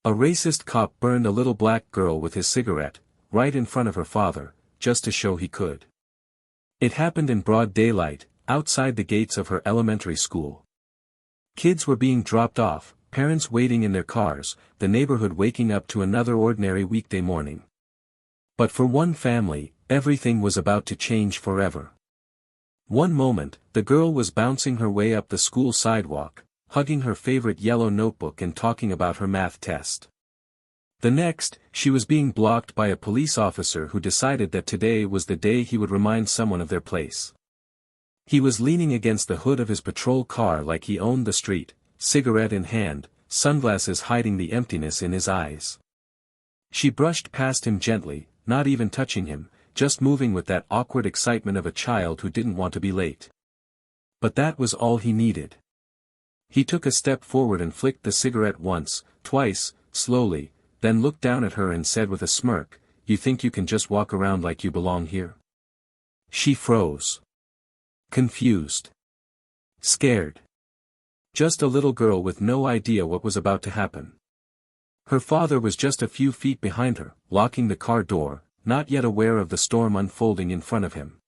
A racist cop burned a little black girl with his cigarette, right in front of her father, just to show he could. It happened in broad daylight, outside the gates of her elementary school. Kids were being dropped off, parents waiting in their cars, the neighborhood waking up to another ordinary weekday morning. But for one family, everything was about to change forever. One moment, the girl was bouncing her way up the school sidewalk, hugging her favorite yellow notebook and talking about her math test. The next, she was being blocked by a police officer who decided that today was the day he would remind someone of their place. He was leaning against the hood of his patrol car like he owned the street, cigarette in hand, sunglasses hiding the emptiness in his eyes. She brushed past him gently, not even touching him, just moving with that awkward excitement of a child who didn't want to be late. But that was all he needed. He took a step forward and flicked the cigarette once, twice, slowly, then looked down at her and said with a smirk, "You think you can just walk around like you belong here?" She froze. Confused. Scared. Just a little girl with no idea what was about to happen. Her father was just a few feet behind her, locking the car door, not yet aware of the storm unfolding in front of him.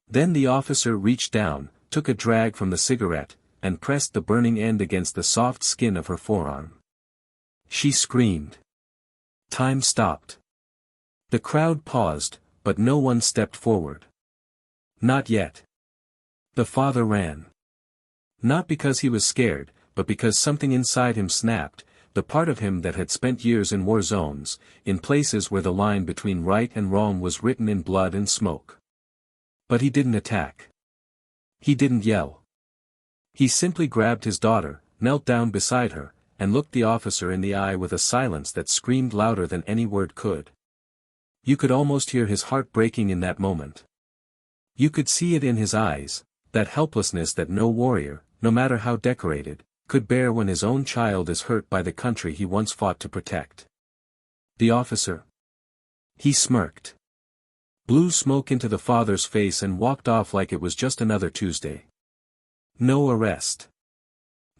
Then the officer reached down, took a drag from the cigarette, and pressed the burning end against the soft skin of her forearm. She screamed. Time stopped. The crowd paused, but no one stepped forward. Not yet. The father ran. Not because he was scared, but because something inside him snapped, the part of him that had spent years in war zones, in places where the line between right and wrong was written in blood and smoke. But he didn't attack. He didn't yell. He simply grabbed his daughter, knelt down beside her, and looked the officer in the eye with a silence that screamed louder than any word could. You could almost hear his heart breaking in that moment. You could see it in his eyes, that helplessness that no warrior, no matter how decorated, could bear when his own child is hurt by the country he once fought to protect. The officer. He smirked. Blew smoke into the father's face and walked off like it was just another Tuesday. No arrest.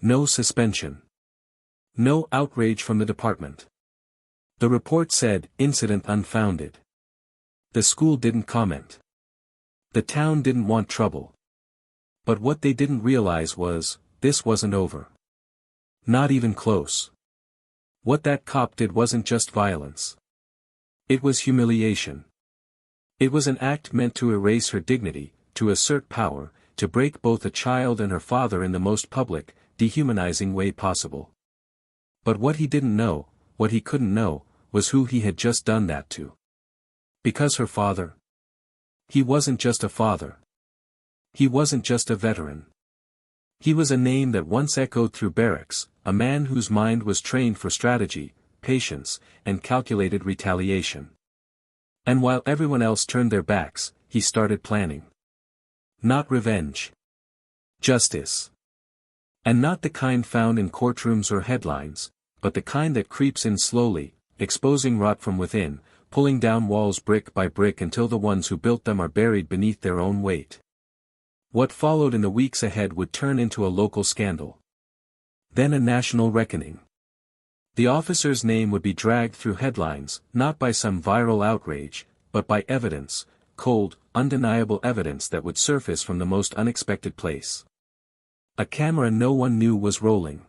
No suspension. No outrage from the department. The report said, "Incident unfounded." The school didn't comment. The town didn't want trouble. But what they didn't realize was, this wasn't over. Not even close. What that cop did wasn't just violence. It was humiliation. It was an act meant to erase her dignity, to assert power, to break both a child and her father in the most public, dehumanizing way possible. But what he didn't know, what he couldn't know, was who he had just done that to. Because her father. He wasn't just a father. He wasn't just a veteran. He was a name that once echoed through barracks, a man whose mind was trained for strategy, patience, and calculated retaliation. And while everyone else turned their backs, he started planning. Not revenge. Justice. And not the kind found in courtrooms or headlines, but the kind that creeps in slowly, exposing rot from within, pulling down walls brick by brick until the ones who built them are buried beneath their own weight. What followed in the weeks ahead would turn into a local scandal. Then a national reckoning. The officer's name would be dragged through headlines, not by some viral outrage, but by evidence, cold, undeniable evidence that would surface from the most unexpected place. A camera no one knew was rolling.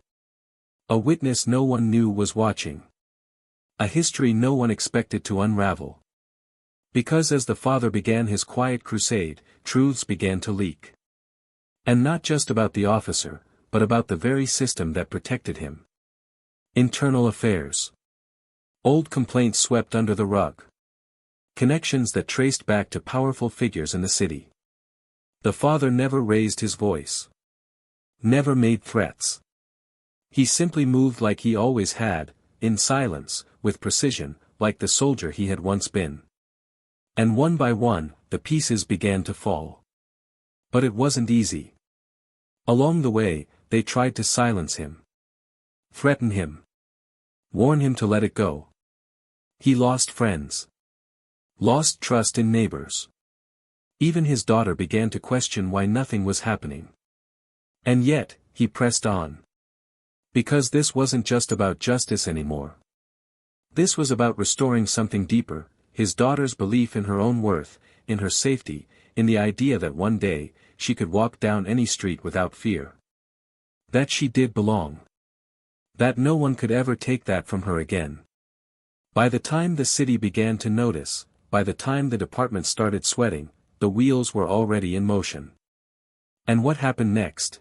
A witness no one knew was watching. A history no one expected to unravel. Because as the father began his quiet crusade, truths began to leak. And not just about the officer, but about the very system that protected him. Internal affairs. Old complaints swept under the rug. Connections that traced back to powerful figures in the city. The father never raised his voice. Never made threats. He simply moved like he always had, in silence, with precision, like the soldier he had once been. And one by one, the pieces began to fall. But it wasn't easy. Along the way, they tried to silence him. Threaten him. Warn him to let it go. He lost friends. Lost trust in neighbors. Even his daughter began to question why nothing was happening. And yet, he pressed on. Because this wasn't just about justice anymore. This was about restoring something deeper, his daughter's belief in her own worth, in her safety, in the idea that one day, she could walk down any street without fear. That she did belong. That no one could ever take that from her again. By the time the city began to notice, by the time the department started sweating, the wheels were already in motion. And what happened next?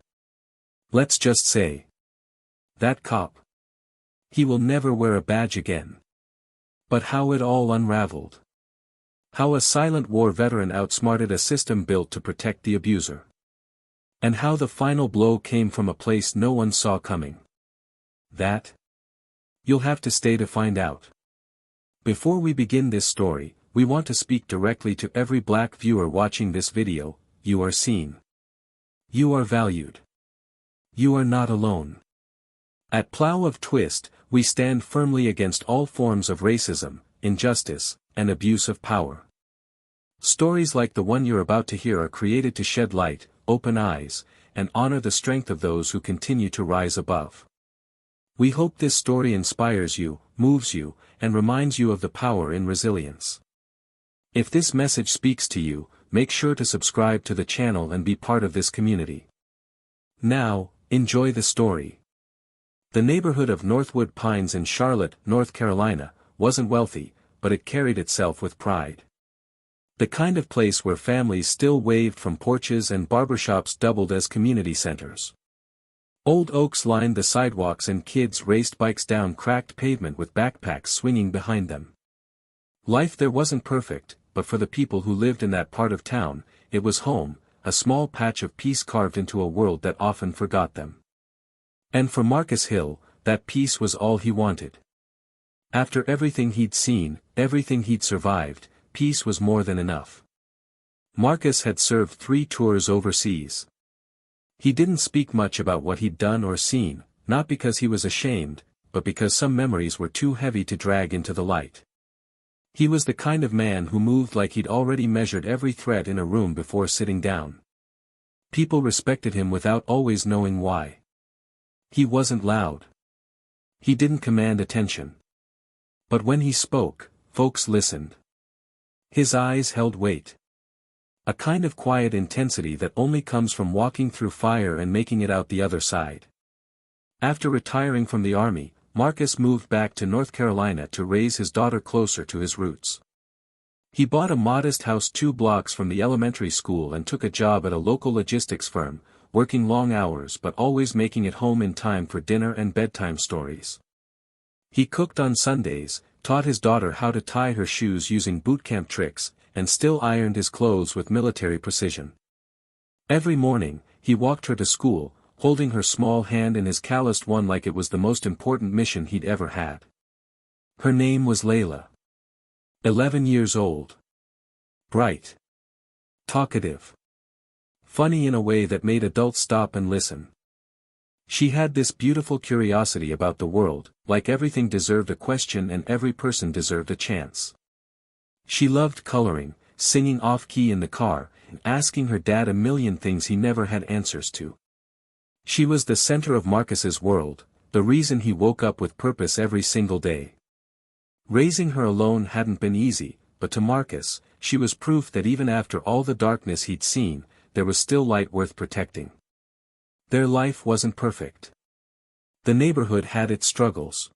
Let's just say. That cop. He will never wear a badge again. But how it all unraveled. How a silent war veteran outsmarted a system built to protect the abuser. And how the final blow came from a place no one saw coming. That? You'll have to stay to find out. Before we begin this story, we want to speak directly to every black viewer watching this video. You are seen. You are valued. You are not alone. At Plow of Twist, we stand firmly against all forms of racism, injustice, and abuse of power. Stories like the one you're about to hear are created to shed light, open eyes, and honor the strength of those who continue to rise above. We hope this story inspires you, moves you, and reminds you of the power in resilience. If this message speaks to you, make sure to subscribe to the channel and be part of this community. Now, enjoy the story. The neighborhood of Northwood Pines in Charlotte, North Carolina, wasn't wealthy, but it carried itself with pride. The kind of place where families still waved from porches and barbershops doubled as community centers. Old oaks lined the sidewalks and kids raced bikes down cracked pavement with backpacks swinging behind them. Life there wasn't perfect, but for the people who lived in that part of town, it was home, a small patch of peace carved into a world that often forgot them. And for Marcus Hill, that peace was all he wanted. After everything he'd seen, everything he'd survived, peace was more than enough. Marcus had served 3 tours overseas. He didn't speak much about what he'd done or seen, not because he was ashamed, but because some memories were too heavy to drag into the light. He was the kind of man who moved like he'd already measured every threat in a room before sitting down. People respected him without always knowing why. He wasn't loud. He didn't command attention. But when he spoke, folks listened. His eyes held weight. A kind of quiet intensity that only comes from walking through fire and making it out the other side. After retiring from the army, Marcus moved back to North Carolina to raise his daughter closer to his roots. He bought a modest house 2 blocks from the elementary school and took a job at a local logistics firm, working long hours but always making it home in time for dinner and bedtime stories. He cooked on Sundays, taught his daughter how to tie her shoes using boot camp tricks, and still ironed his clothes with military precision. Every morning, he walked her to school, holding her small hand in his calloused one like it was the most important mission he'd ever had. Her name was Layla. 11 years old. Bright. Talkative. Funny in a way that made adults stop and listen. She had this beautiful curiosity about the world, like everything deserved a question and every person deserved a chance. She loved coloring, singing off-key in the car, and asking her dad a million things he never had answers to. She was the center of Marcus's world, the reason he woke up with purpose every single day. Raising her alone hadn't been easy, but to Marcus, she was proof that even after all the darkness he'd seen, there was still light worth protecting. Their life wasn't perfect. The neighborhood had its struggles.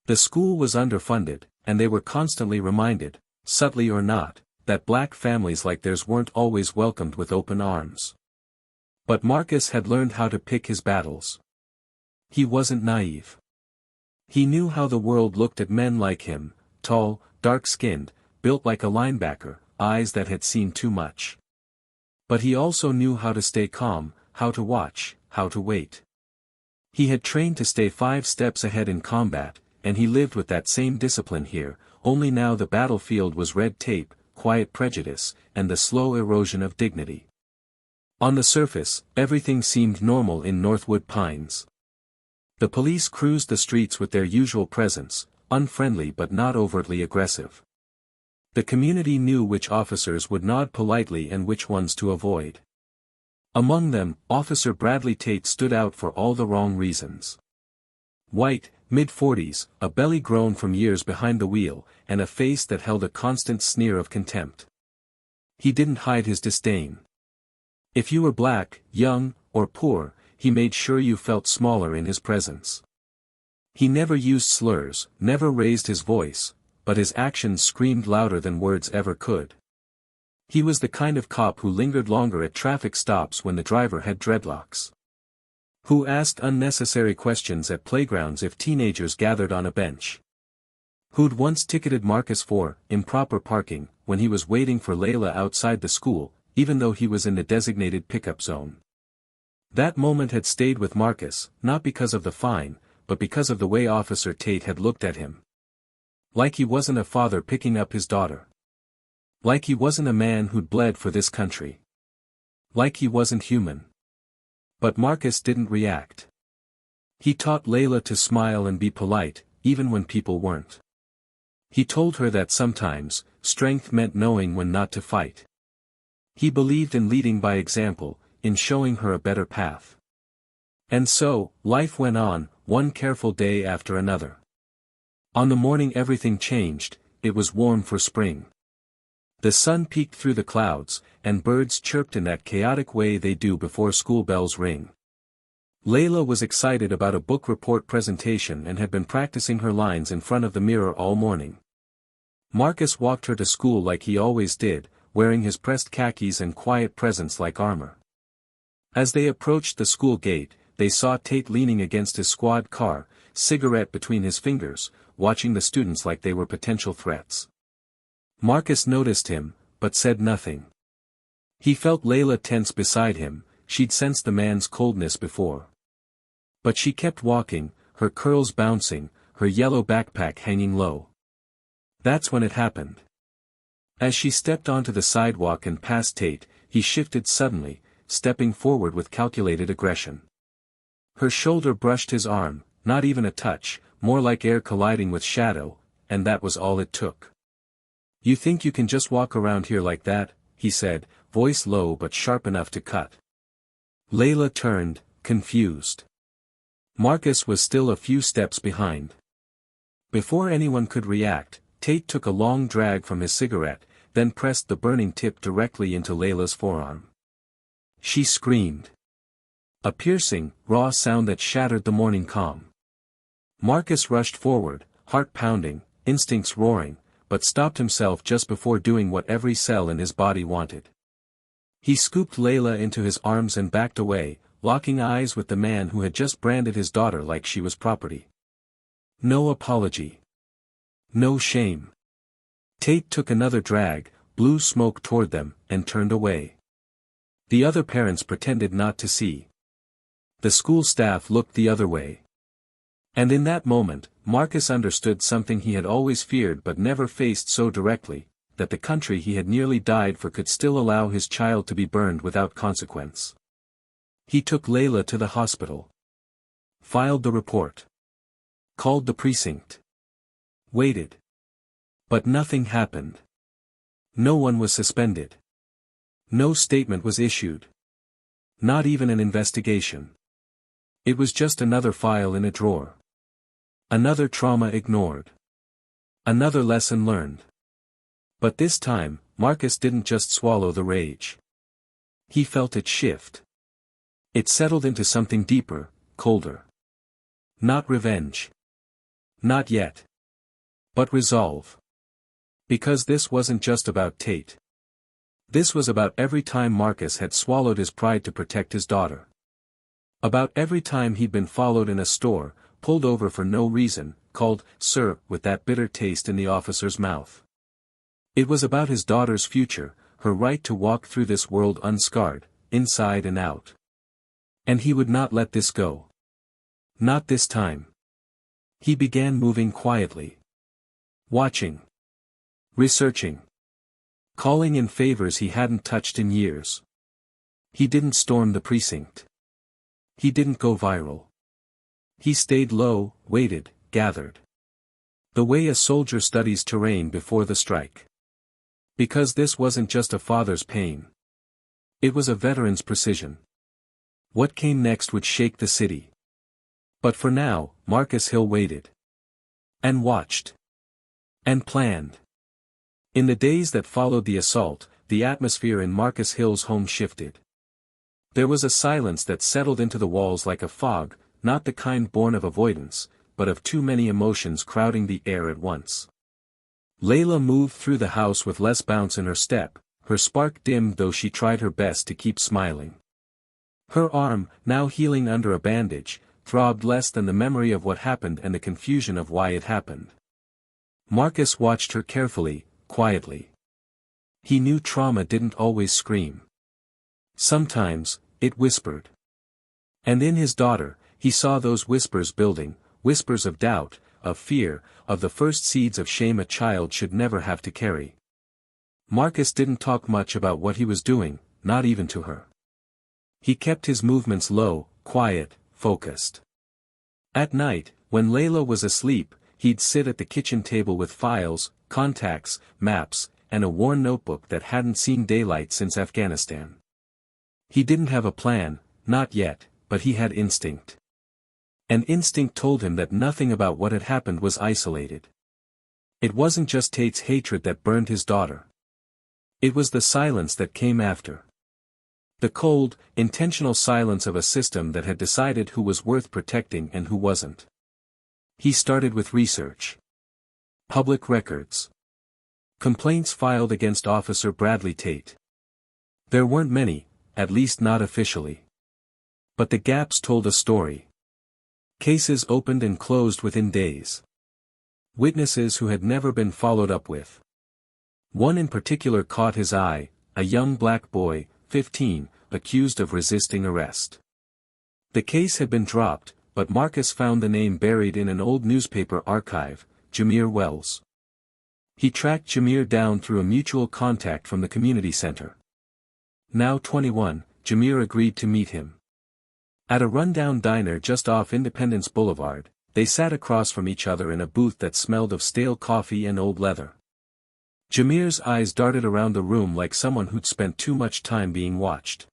The school was underfunded, and they were constantly reminded, subtly or not, that black families like theirs weren't always welcomed with open arms. But Marcus had learned how to pick his battles. He wasn't naive. He knew how the world looked at men like him, tall, dark-skinned, built like a linebacker, eyes that had seen too much. But he also knew how to stay calm, how to watch, how to wait. He had trained to stay 5 steps ahead in combat, and he lived with that same discipline here, only now the battlefield was red tape, quiet prejudice, and the slow erosion of dignity. On the surface, everything seemed normal in Northwood Pines. The police cruised the streets with their usual presence, unfriendly but not overtly aggressive. The community knew which officers would nod politely and which ones to avoid. Among them, Officer Bradley Tate stood out for all the wrong reasons. White, mid-40s, a belly grown from years behind the wheel, and a face that held a constant sneer of contempt. He didn't hide his disdain. If you were black, young, or poor, he made sure you felt smaller in his presence. He never used slurs, never raised his voice, but his actions screamed louder than words ever could. He was the kind of cop who lingered longer at traffic stops when the driver had dreadlocks. Who asked unnecessary questions at playgrounds if teenagers gathered on a bench. Who'd once ticketed Marcus for improper parking when he was waiting for Layla outside the school, even though he was in the designated pickup zone. That moment had stayed with Marcus, not because of the fine, but because of the way Officer Tate had looked at him. Like he wasn't a father picking up his daughter. Like he wasn't a man who'd bled for this country. Like he wasn't human. But Marcus didn't react. He taught Layla to smile and be polite, even when people weren't. He told her that sometimes, strength meant knowing when not to fight. He believed in leading by example, in showing her a better path. And so, life went on, one careful day after another. On the morning everything changed, it was warm for spring. The sun peeked through the clouds, and birds chirped in that chaotic way they do before school bells ring. Layla was excited about a book report presentation and had been practicing her lines in front of the mirror all morning. Marcus walked her to school like he always did, wearing his pressed khakis and quiet presence like armor. As they approached the school gate, they saw Tate leaning against his squad car, cigarette between his fingers, watching the students like they were potential threats. Marcus noticed him, but said nothing. He felt Layla tense beside him, she'd sensed the man's coldness before. But she kept walking, her curls bouncing, her yellow backpack hanging low. That's when it happened. As she stepped onto the sidewalk and past Tate, he shifted suddenly, stepping forward with calculated aggression. Her shoulder brushed his arm, not even a touch, more like air colliding with shadow, and that was all it took. "You think you can just walk around here like that?" he said, voice low but sharp enough to cut. Layla turned, confused. Marcus was still a few steps behind. Before anyone could react, Tate took a long drag from his cigarette, then pressed the burning tip directly into Layla's forearm. She screamed. A piercing, raw sound that shattered the morning calm. Marcus rushed forward, heart pounding, instincts roaring, but stopped himself just before doing what every cell in his body wanted. He scooped Layla into his arms and backed away, locking eyes with the man who had just branded his daughter like she was property. No apology. No shame. Tate took another drag, blew smoke toward them, and turned away. The other parents pretended not to see. The school staff looked the other way. And in that moment, Marcus understood something he had always feared but never faced so directly, that the country he had nearly died for could still allow his child to be burned without consequence. He took Layla to the hospital. Filed the report. Called the precinct. Waited. But nothing happened. No one was suspended. No statement was issued. Not even an investigation. It was just another file in a drawer. Another trauma ignored. Another lesson learned. But this time, Marcus didn't just swallow the rage. He felt it shift. It settled into something deeper, colder. Not revenge. Not yet. But resolve. Because this wasn't just about Tate. This was about every time Marcus had swallowed his pride to protect his daughter. About every time he'd been followed in a store, pulled over for no reason, called, "Sir," with that bitter taste in the officer's mouth. It was about his daughter's future, her right to walk through this world unscarred, inside and out. And he would not let this go. Not this time. He began moving quietly. Watching. Researching. Calling in favors he hadn't touched in years. He didn't storm the precinct. He didn't go viral. He stayed low, waited, gathered. The way a soldier studies terrain before the strike. Because this wasn't just a father's pain. It was a veteran's precision. What came next would shake the city. But for now, Marcus Hill waited. And watched. And planned. In the days that followed the assault, the atmosphere in Marcus Hill's home shifted. There was a silence that settled into the walls like a fog, not the kind born of avoidance, but of too many emotions crowding the air at once. Layla moved through the house with less bounce in her step, her spark dimmed though she tried her best to keep smiling. Her arm, now healing under a bandage, throbbed less than the memory of what happened and the confusion of why it happened. Marcus watched her carefully, quietly. He knew trauma didn't always scream. Sometimes, it whispered. And in his daughter, he saw those whispers building, whispers of doubt, of fear, of the first seeds of shame a child should never have to carry. Marcus didn't talk much about what he was doing, not even to her. He kept his movements low, quiet, focused. At night, when Layla was asleep, he'd sit at the kitchen table with files, contacts, maps, and a worn notebook that hadn't seen daylight since Afghanistan. He didn't have a plan, not yet, but he had instinct. An instinct told him that nothing about what had happened was isolated. It wasn't just Tate's hatred that burned his daughter. It was the silence that came after. The cold, intentional silence of a system that had decided who was worth protecting and who wasn't. He started with research. Public records. Complaints filed against Officer Bradley Tate. There weren't many, at least not officially. But the gaps told a story. Cases opened and closed within days. Witnesses who had never been followed up with. One in particular caught his eye, a young black boy, 15, accused of resisting arrest. The case had been dropped, but Marcus found the name buried in an old newspaper archive, Jameer Wells. He tracked Jameer down through a mutual contact from the community center. Now 21, Jameer agreed to meet him. At a rundown diner just off Independence Boulevard, they sat across from each other in a booth that smelled of stale coffee and old leather. Jameer's eyes darted around the room like someone who'd spent too much time being watched.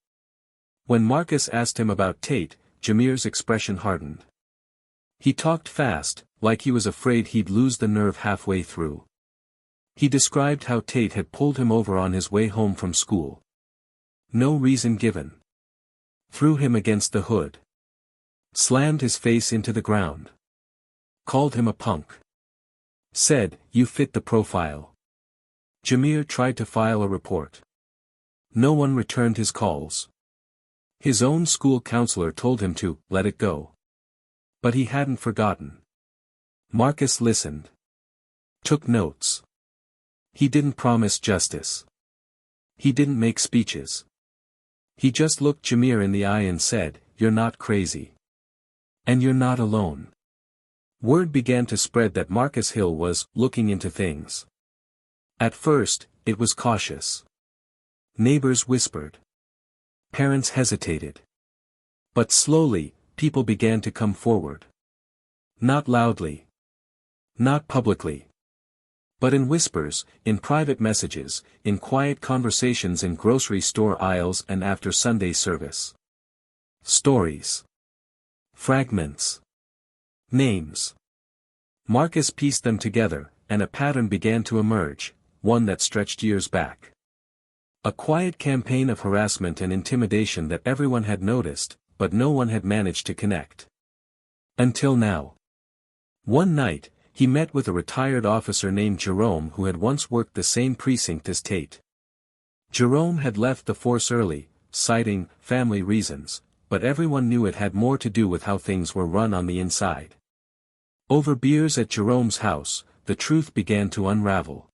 When Marcus asked him about Tate, Jameer's expression hardened. He talked fast, like he was afraid he'd lose the nerve halfway through. He described how Tate had pulled him over on his way home from school. No reason given. Threw him against the hood. Slammed his face into the ground. Called him a punk. Said, "You fit the profile." Jameer tried to file a report. No one returned his calls. His own school counselor told him to let it go. But he hadn't forgotten. Marcus listened. Took notes. He didn't promise justice. He didn't make speeches. He just looked Jameer in the eye and said, "You're not crazy. And you're not alone." Word began to spread that Marcus Hill was looking into things. At first, it was cautious. Neighbors whispered. Parents hesitated. But slowly, people began to come forward. Not loudly. Not publicly. But in whispers, in private messages, in quiet conversations in grocery store aisles and after Sunday service. Stories. Fragments. Names. Marcus pieced them together, and a pattern began to emerge, one that stretched years back. A quiet campaign of harassment and intimidation that everyone had noticed, but no one had managed to connect. Until now. One night, he met with a retired officer named Jerome who had once worked the same precinct as Tate. Jerome had left the force early, citing family reasons, but everyone knew it had more to do with how things were run on the inside. Over beers at Jerome's house, the truth began to unravel.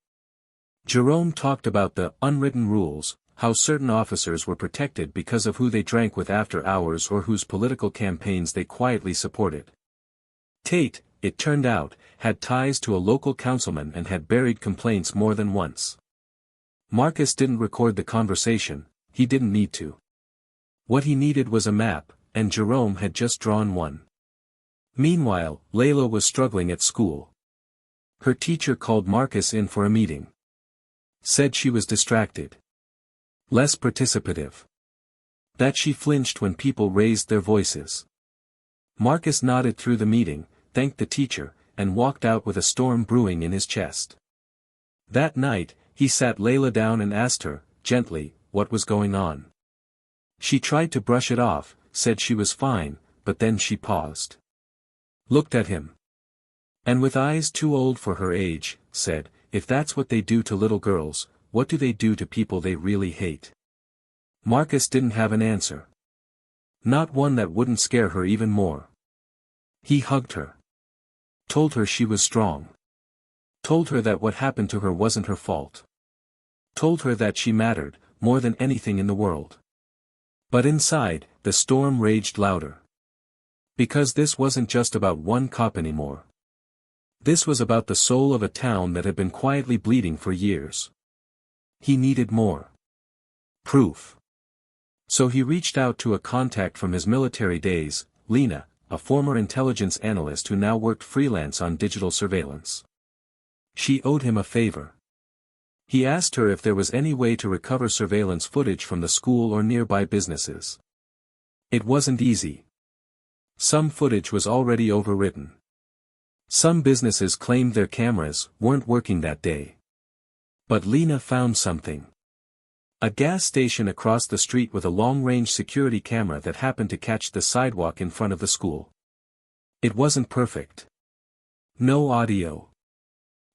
Jerome talked about the unwritten rules, how certain officers were protected because of who they drank with after hours or whose political campaigns they quietly supported. Tate, it turned out, had ties to a local councilman and had buried complaints more than once. Marcus didn't record the conversation, he didn't need to. What he needed was a map, and Jerome had just drawn one. Meanwhile, Layla was struggling at school. Her teacher called Marcus in for a meeting. Said she was distracted. Less participative. That she flinched when people raised their voices. Marcus nodded through the meeting, thanked the teacher, and walked out with a storm brewing in his chest. That night, he sat Layla down and asked her, gently, what was going on. She tried to brush it off, said she was fine, but then she paused. Looked at him. And with eyes too old for her age, said, if that's what they do to little girls, what do they do to people they really hate? Marcus didn't have an answer. Not one that wouldn't scare her even more. He hugged her. Told her she was strong. Told her that what happened to her wasn't her fault. Told her that she mattered, more than anything in the world. But inside, the storm raged louder. Because this wasn't just about one cop anymore. This was about the soul of a town that had been quietly bleeding for years. He needed more proof. So he reached out to a contact from his military days, Lena, a former intelligence analyst who now worked freelance on digital surveillance. She owed him a favor. He asked her if there was any way to recover surveillance footage from the school or nearby businesses. It wasn't easy. Some footage was already overwritten. Some businesses claimed their cameras weren't working that day. But Lena found something. A gas station across the street with a long-range security camera that happened to catch the sidewalk in front of the school. It wasn't perfect. No audio.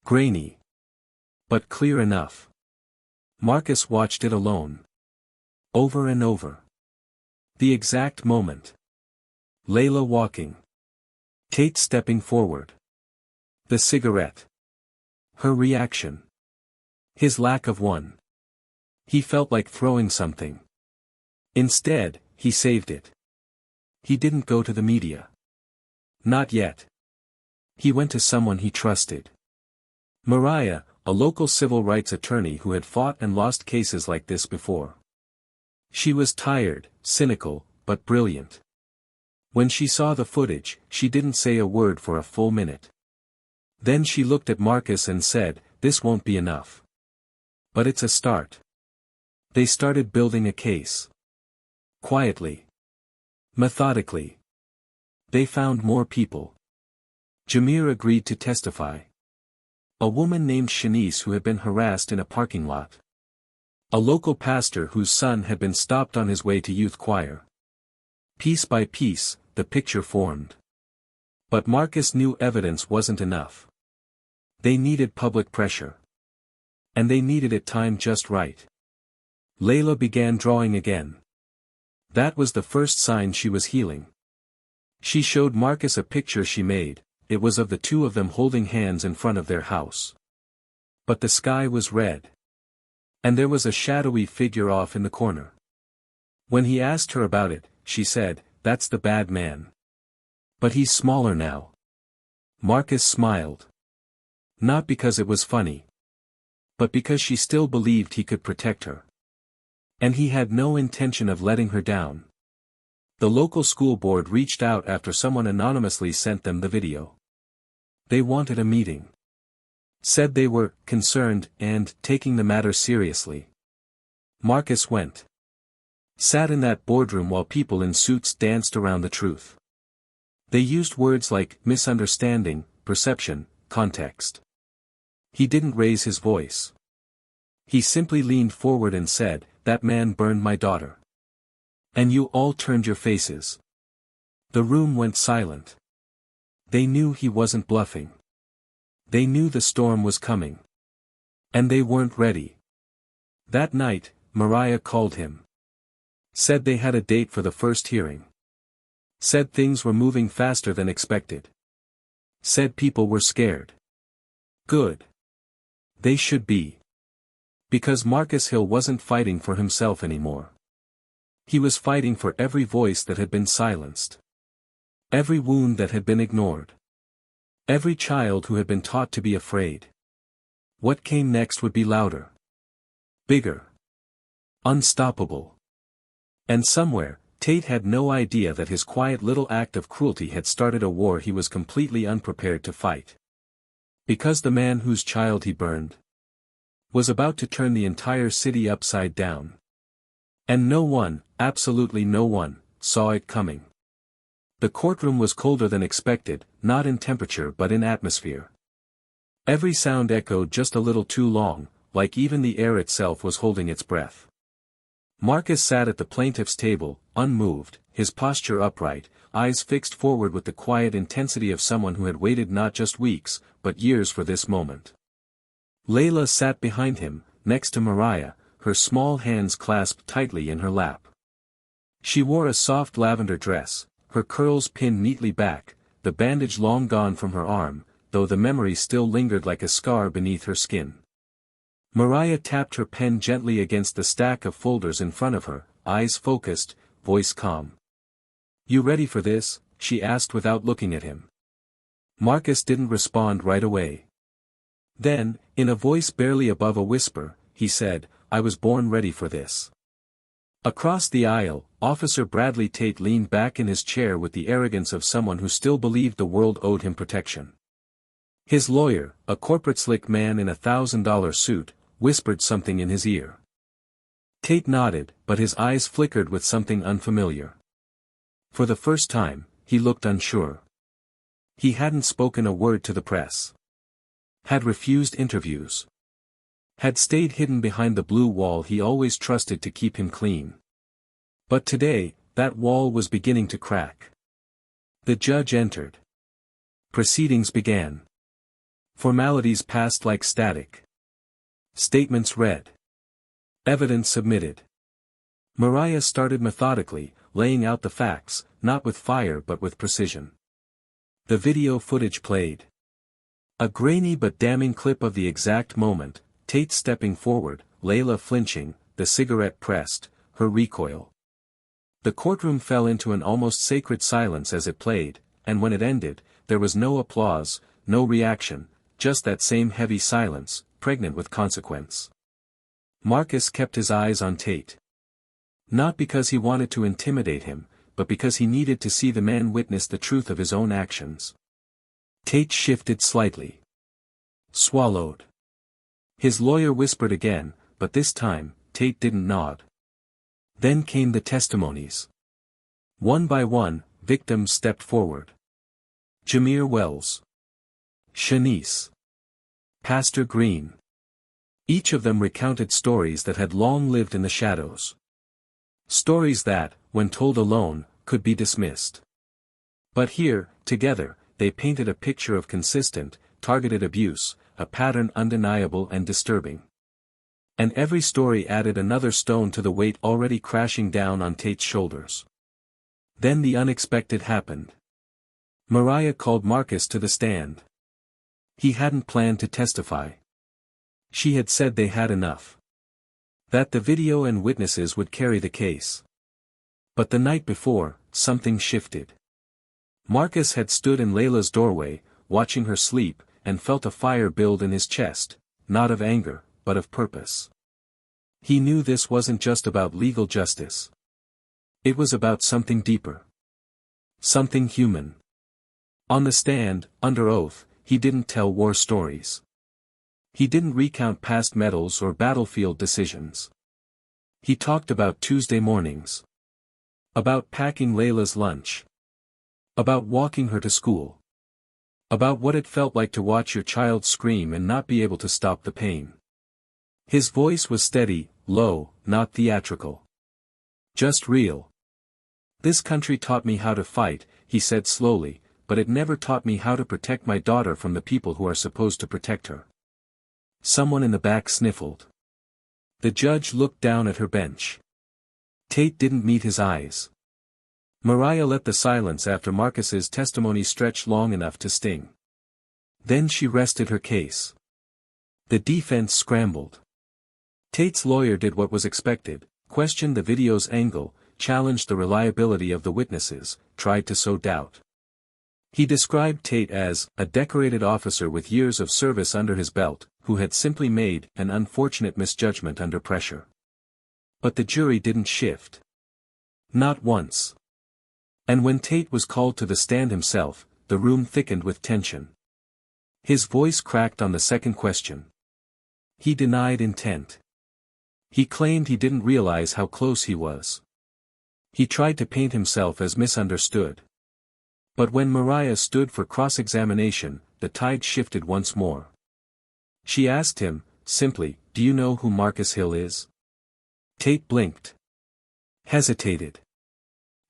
Grainy. But clear enough. Marcus watched it alone. Over and over. The exact moment. Layla walking. Kate stepping forward. The cigarette. Her reaction. His lack of one. He felt like throwing something. Instead, he saved it. He didn't go to the media. Not yet. He went to someone he trusted. Mariah, a local civil rights attorney who had fought and lost cases like this before. She was tired, cynical, but brilliant. When she saw the footage, she didn't say a word for a full minute. Then she looked at Marcus and said, "This won't be enough. But it's a start." They started building a case. Quietly. Methodically. They found more people. Jameer agreed to testify. A woman named Shanice who had been harassed in a parking lot. A local pastor whose son had been stopped on his way to youth choir. Piece by piece, the picture formed. But Marcus knew evidence wasn't enough. They needed public pressure. And they needed it timed just right. Layla began drawing again. That was the first sign she was healing. She showed Marcus a picture she made. It was of the two of them holding hands in front of their house. But the sky was red. And there was a shadowy figure off in the corner. When he asked her about it, she said, "That's the bad man. But he's smaller now." Marcus smiled. Not because it was funny. But because she still believed he could protect her. And he had no intention of letting her down. The local school board reached out after someone anonymously sent them the video. They wanted a meeting. Said they were concerned and taking the matter seriously. Marcus went. Sat in that boardroom while people in suits danced around the truth. They used words like misunderstanding, perception, context. He didn't raise his voice. He simply leaned forward and said, "That man burned my daughter. And you all turned your faces." The room went silent. They knew he wasn't bluffing. They knew the storm was coming. And they weren't ready. That night, Mariah called him. Said they had a date for the first hearing. Said things were moving faster than expected. Said people were scared. Good. They should be. Because Marcus Hill wasn't fighting for himself anymore. He was fighting for every voice that had been silenced. Every wound that had been ignored. Every child who had been taught to be afraid. What came next would be louder. Bigger. Unstoppable. And somewhere, Tate had no idea that his quiet little act of cruelty had started a war he was completely unprepared to fight. Because the man whose child he burned was about to turn the entire city upside down. And no one, absolutely no one, saw it coming. The courtroom was colder than expected, not in temperature but in atmosphere. Every sound echoed just a little too long, like even the air itself was holding its breath. Marcus sat at the plaintiff's table, unmoved, his posture upright, eyes fixed forward with the quiet intensity of someone who had waited not just weeks, but years for this moment. Layla sat behind him, next to Mariah, her small hands clasped tightly in her lap. She wore a soft lavender dress, her curls pinned neatly back, the bandage long gone from her arm, though the memory still lingered like a scar beneath her skin. Mariah tapped her pen gently against the stack of folders in front of her, eyes focused, voice calm. "You ready for this?" she asked without looking at him. Marcus didn't respond right away. Then, in a voice barely above a whisper, he said, "I was born ready for this." Across the aisle, Officer Bradley Tate leaned back in his chair with the arrogance of someone who still believed the world owed him protection. His lawyer, a corporate slick man in a $1,000 suit, whispered something in his ear. Tate nodded, but his eyes flickered with something unfamiliar. For the first time, he looked unsure. He hadn't spoken a word to the press. Had refused interviews. Had stayed hidden behind the blue wall he always trusted to keep him clean. But today, that wall was beginning to crack. The judge entered. Proceedings began. Formalities passed like static. Statements read. Evidence submitted. Mariah started methodically, laying out the facts, not with fire but with precision. The video footage played. A grainy but damning clip of the exact moment, Tate stepping forward, Layla flinching, the cigarette pressed, her recoil. The courtroom fell into an almost sacred silence as it played, and when it ended, there was no applause, no reaction, just that same heavy silence, pregnant with consequence. Marcus kept his eyes on Tate. Not because he wanted to intimidate him, but because he needed to see the man witness the truth of his own actions. Tate shifted slightly. Swallowed. His lawyer whispered again, but this time, Tate didn't nod. Then came the testimonies. One by one, victims stepped forward. Jameer Wells. Shanice. Pastor Green. Each of them recounted stories that had long lived in the shadows. Stories that, when told alone, could be dismissed. But here, together, they painted a picture of consistent, targeted abuse, a pattern undeniable and disturbing. And every story added another stone to the weight already crashing down on Tate's shoulders. Then the unexpected happened. Mariah called Marcus to the stand. He hadn't planned to testify. She had said they had enough. That the video and witnesses would carry the case. But the night before, something shifted. Marcus had stood in Layla's doorway, watching her sleep, and felt a fire build in his chest, not of anger, but of purpose. He knew this wasn't just about legal justice. It was about something deeper. Something human. On the stand, under oath, he didn't tell war stories. He didn't recount past medals or battlefield decisions. He talked about Tuesday mornings. About packing Layla's lunch. About walking her to school. About what it felt like to watch your child scream and not be able to stop the pain. His voice was steady, low, not theatrical. Just real. "This country taught me how to fight," he said slowly, "but it never taught me how to protect my daughter from the people who are supposed to protect her." Someone in the back sniffled. The judge looked down at her bench. Tate didn't meet his eyes. Mariah let the silence after Marcus's testimony stretch long enough to sting. Then she rested her case. The defense scrambled. Tate's lawyer did what was expected, questioned the video's angle, challenged the reliability of the witnesses, tried to sow doubt. He described Tate as a decorated officer with years of service under his belt, who had simply made an unfortunate misjudgment under pressure. But the jury didn't shift. Not once. And when Tate was called to the stand himself, the room thickened with tension. His voice cracked on the second question. He denied intent. He claimed he didn't realize how close he was. He tried to paint himself as misunderstood. But when Mariah stood for cross-examination, the tide shifted once more. She asked him, simply, "Do you know who Marcus Hill is?" Tate blinked. Hesitated.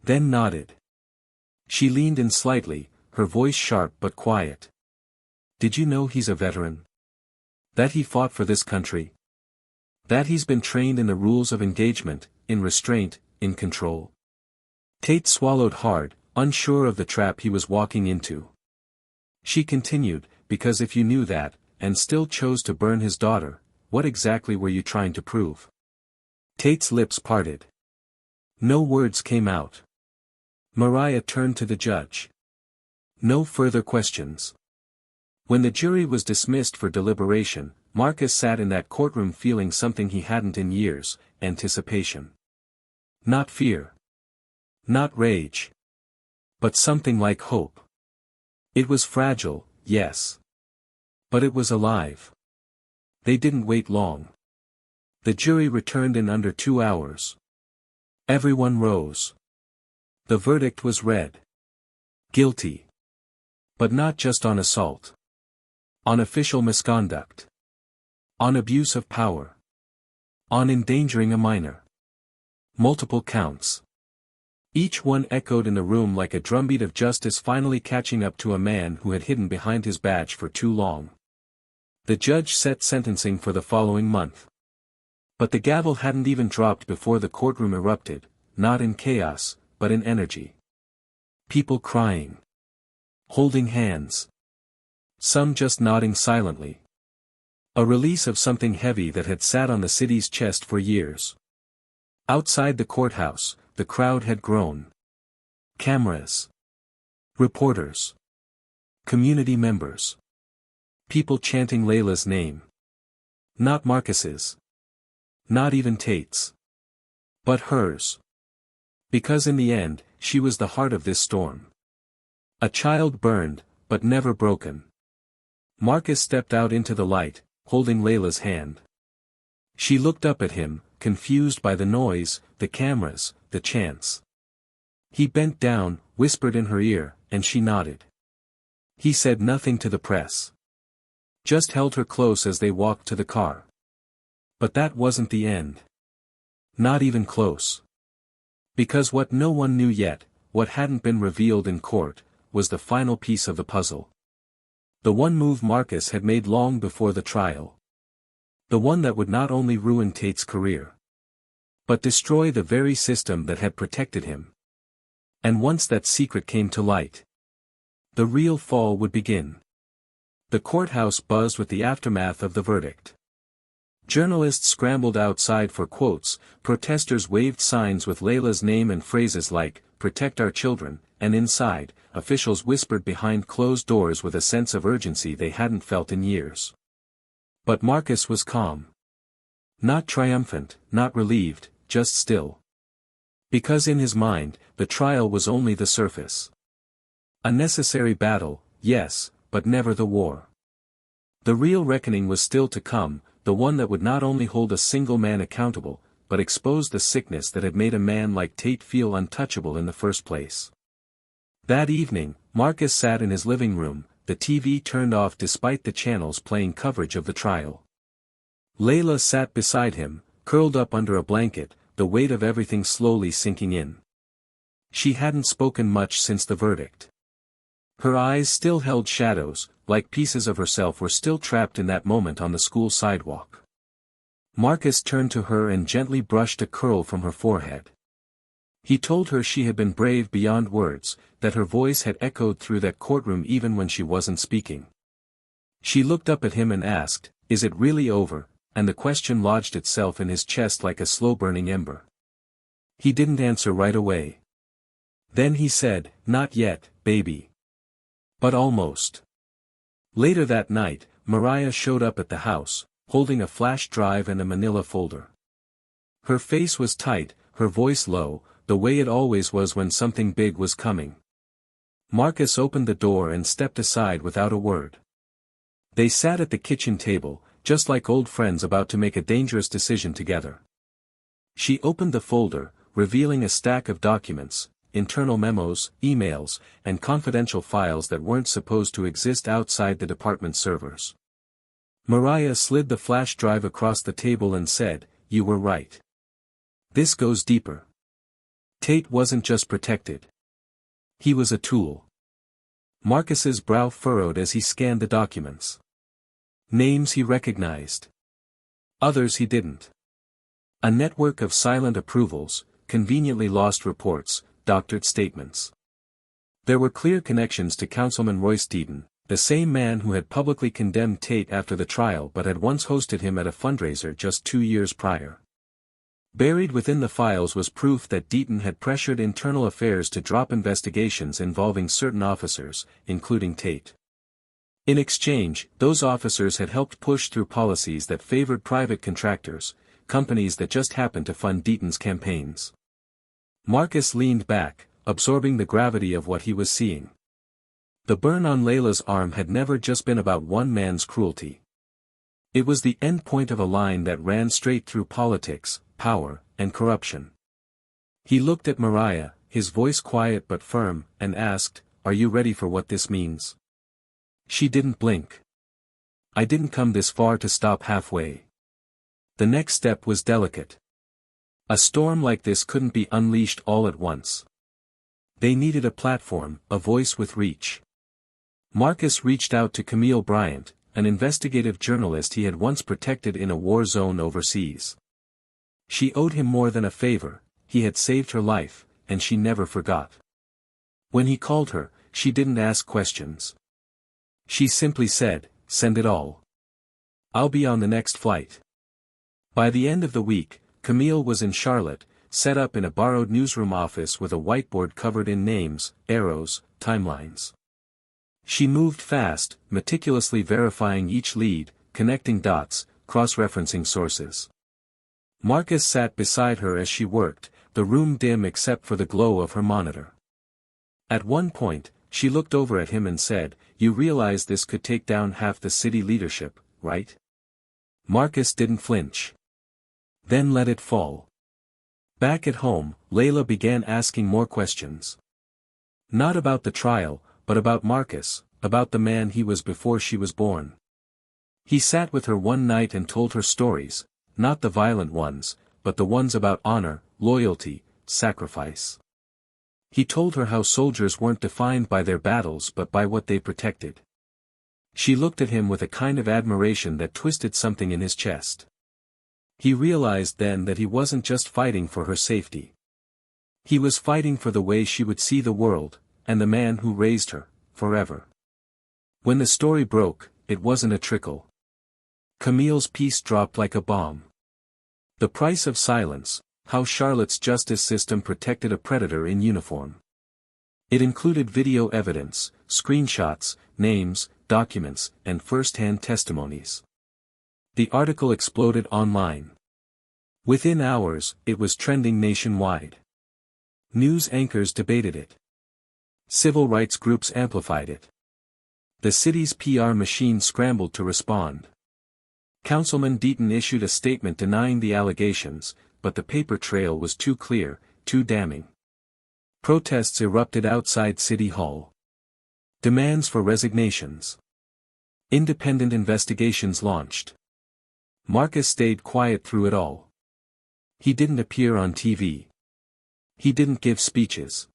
Then nodded. She leaned in slightly, her voice sharp but quiet. "Did you know he's a veteran? That he fought for this country? That he's been trained in the rules of engagement, in restraint, in control?" Tate swallowed hard, unsure of the trap he was walking into. She continued, "Because if you knew that, and still chose to burn his daughter, what exactly were you trying to prove?" Tate's lips parted. No words came out. Mariah turned to the judge. No further questions. When the jury was dismissed for deliberation, Marcus sat in that courtroom feeling something he hadn't in years: anticipation. Not fear. Not rage. But something like hope. It was fragile, yes. But it was alive. They didn't wait long. The jury returned in under 2 hours. Everyone rose. The verdict was read. Guilty. But not just on assault. On official misconduct. On abuse of power. On endangering a minor. Multiple counts. Each one echoed in the room like a drumbeat of justice finally catching up to a man who had hidden behind his badge for too long. The judge set sentencing for the following month. But the gavel hadn't even dropped before the courtroom erupted, not in chaos, but in energy. People crying. Holding hands. Some just nodding silently. A release of something heavy that had sat on the city's chest for years. Outside the courthouse, the crowd had grown. Cameras. Reporters. Community members. People chanting Layla's name. Not Marcus's. Not even Tate's. But hers. Because in the end, she was the heart of this storm. A child burned, but never broken. Marcus stepped out into the light, holding Layla's hand. She looked up at him, confused by the noise, the cameras, the chants. He bent down, whispered in her ear, and she nodded. He said nothing to the press. Just held her close as they walked to the car. But that wasn't the end. Not even close. Because what no one knew yet, what hadn't been revealed in court, was the final piece of the puzzle. The one move Marcus had made long before the trial. The one that would not only ruin Tate's career, but destroy the very system that had protected him. And once that secret came to light, the real fall would begin. The courthouse buzzed with the aftermath of the verdict. Journalists scrambled outside for quotes, protesters waved signs with Layla's name and phrases like, "Protect our children," and inside, officials whispered behind closed doors with a sense of urgency they hadn't felt in years. But Marcus was calm. Not triumphant, not relieved, just still. Because in his mind, the trial was only the surface. A necessary battle, yes, but never the war. The real reckoning was still to come, the one that would not only hold a single man accountable, but expose the sickness that had made a man like Tate feel untouchable in the first place. That evening, Marcus sat in his living room, the TV turned off despite the channels playing coverage of the trial. Layla sat beside him, curled up under a blanket, the weight of everything slowly sinking in. She hadn't spoken much since the verdict. Her eyes still held shadows, like pieces of herself were still trapped in that moment on the school sidewalk. Marcus turned to her and gently brushed a curl from her forehead. He told her she had been brave beyond words, that her voice had echoed through that courtroom even when she wasn't speaking. She looked up at him and asked, "Is it really over?" and the question lodged itself in his chest like a slow-burning ember. He didn't answer right away. Then he said, "Not yet, baby. But almost." Later that night, Mariah showed up at the house, holding a flash drive and a manila folder. Her face was tight, her voice low, the way it always was when something big was coming. Marcus opened the door and stepped aside without a word. They sat at the kitchen table, just like old friends about to make a dangerous decision together. She opened the folder, revealing a stack of documents, internal memos, emails, and confidential files that weren't supposed to exist outside the department's servers. Mariah slid the flash drive across the table and said, "You were right. This goes deeper. Tate wasn't just protected. He was a tool." Marcus's brow furrowed as he scanned the documents. Names he recognized. Others he didn't. A network of silent approvals, conveniently lost reports, doctored statements. There were clear connections to Councilman Royce Deaton, the same man who had publicly condemned Tate after the trial but had once hosted him at a fundraiser just 2 years prior. Buried within the files was proof that Deaton had pressured internal affairs to drop investigations involving certain officers, including Tate. In exchange, those officers had helped push through policies that favored private contractors, companies that just happened to fund Deaton's campaigns. Marcus leaned back, absorbing the gravity of what he was seeing. The burn on Layla's arm had never just been about one man's cruelty. It was the end point of a line that ran straight through politics, power, and corruption. He looked at Mariah, his voice quiet but firm, and asked, "Are you ready for what this means?" She didn't blink. "I didn't come this far to stop halfway." The next step was delicate. A storm like this couldn't be unleashed all at once. They needed a platform, a voice with reach. Marcus reached out to Camille Bryant, an investigative journalist he had once protected in a war zone overseas. She owed him more than a favor, he had saved her life, and she never forgot. When he called her, she didn't ask questions. She simply said, "Send it all. I'll be on the next flight." By the end of the week, Camille was in Charlotte, set up in a borrowed newsroom office with a whiteboard covered in names, arrows, timelines. She moved fast, meticulously verifying each lead, connecting dots, cross-referencing sources. Marcus sat beside her as she worked, the room dim except for the glow of her monitor. At one point, she looked over at him and said, "You realize this could take down half the city leadership, right?" Marcus didn't flinch. Then let it fall. Back at home, Layla began asking more questions. Not about the trial, but about Marcus, about the man he was before she was born. He sat with her one night and told her stories, not the violent ones, but the ones about honor, loyalty, sacrifice. He told her how soldiers weren't defined by their battles but by what they protected. She looked at him with a kind of admiration that twisted something in his chest. He realized then that he wasn't just fighting for her safety. He was fighting for the way she would see the world, and the man who raised her, forever. When the story broke, it wasn't a trickle. Camille's piece dropped like a bomb. The price of silence, how Charlotte's justice system protected a predator in uniform. It included video evidence, screenshots, names, documents, and first-hand testimonies. The article exploded online. Within hours, it was trending nationwide. News anchors debated it. Civil rights groups amplified it. The city's PR machine scrambled to respond. Councilman Deaton issued a statement denying the allegations, but the paper trail was too clear, too damning. Protests erupted outside City Hall. Demands for resignations. Independent investigations launched. Marcus stayed quiet through it all. He didn't appear on TV. He didn't give speeches.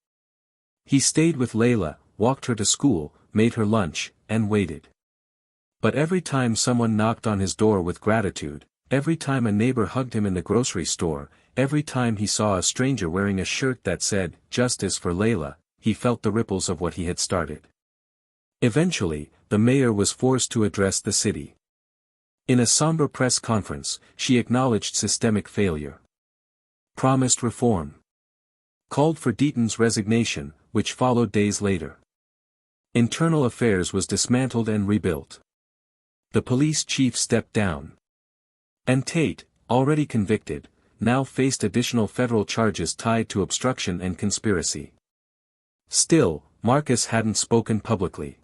He stayed with Layla, walked her to school, made her lunch, and waited. But every time someone knocked on his door with gratitude, every time a neighbor hugged him in the grocery store, every time he saw a stranger wearing a shirt that said, "Justice for Layla," he felt the ripples of what he had started. Eventually, the mayor was forced to address the city. In a somber press conference, she acknowledged systemic failure. Promised reform. Called for Deaton's resignation, which followed days later. Internal affairs was dismantled and rebuilt. The police chief stepped down. And Tate, already convicted, now faced additional federal charges tied to obstruction and conspiracy. Still, Marcus hadn't spoken publicly.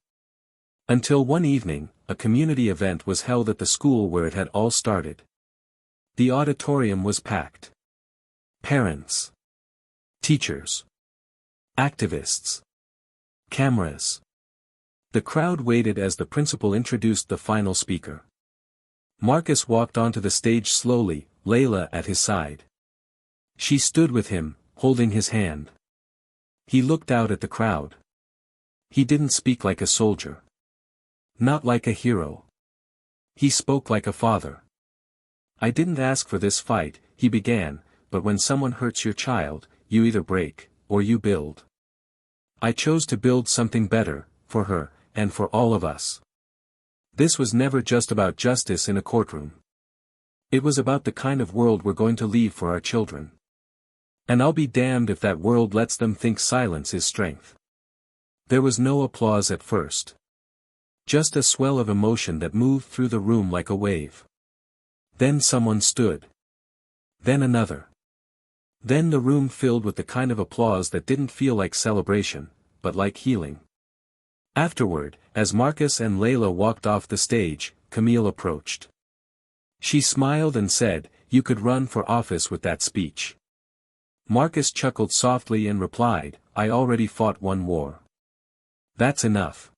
Until one evening, a community event was held at the school where it had all started. The auditorium was packed. Parents. Teachers. Activists. Cameras. The crowd waited as the principal introduced the final speaker. Marcus walked onto the stage slowly, Layla at his side. She stood with him, holding his hand. He looked out at the crowd. He didn't speak like a soldier. Not like a hero. He spoke like a father. I didn't ask for this fight, he began, but when someone hurts your child, you either break, or you build. I chose to build something better, for her, and for all of us. This was never just about justice in a courtroom. It was about the kind of world we're going to leave for our children. And I'll be damned if that world lets them think silence is strength. There was no applause at first. Just a swell of emotion that moved through the room like a wave. Then someone stood. Then another. Then the room filled with the kind of applause that didn't feel like celebration, but like healing. Afterward, as Marcus and Layla walked off the stage, Camille approached. She smiled and said, "You could run for office with that speech." Marcus chuckled softly and replied, "I already fought one war. That's enough."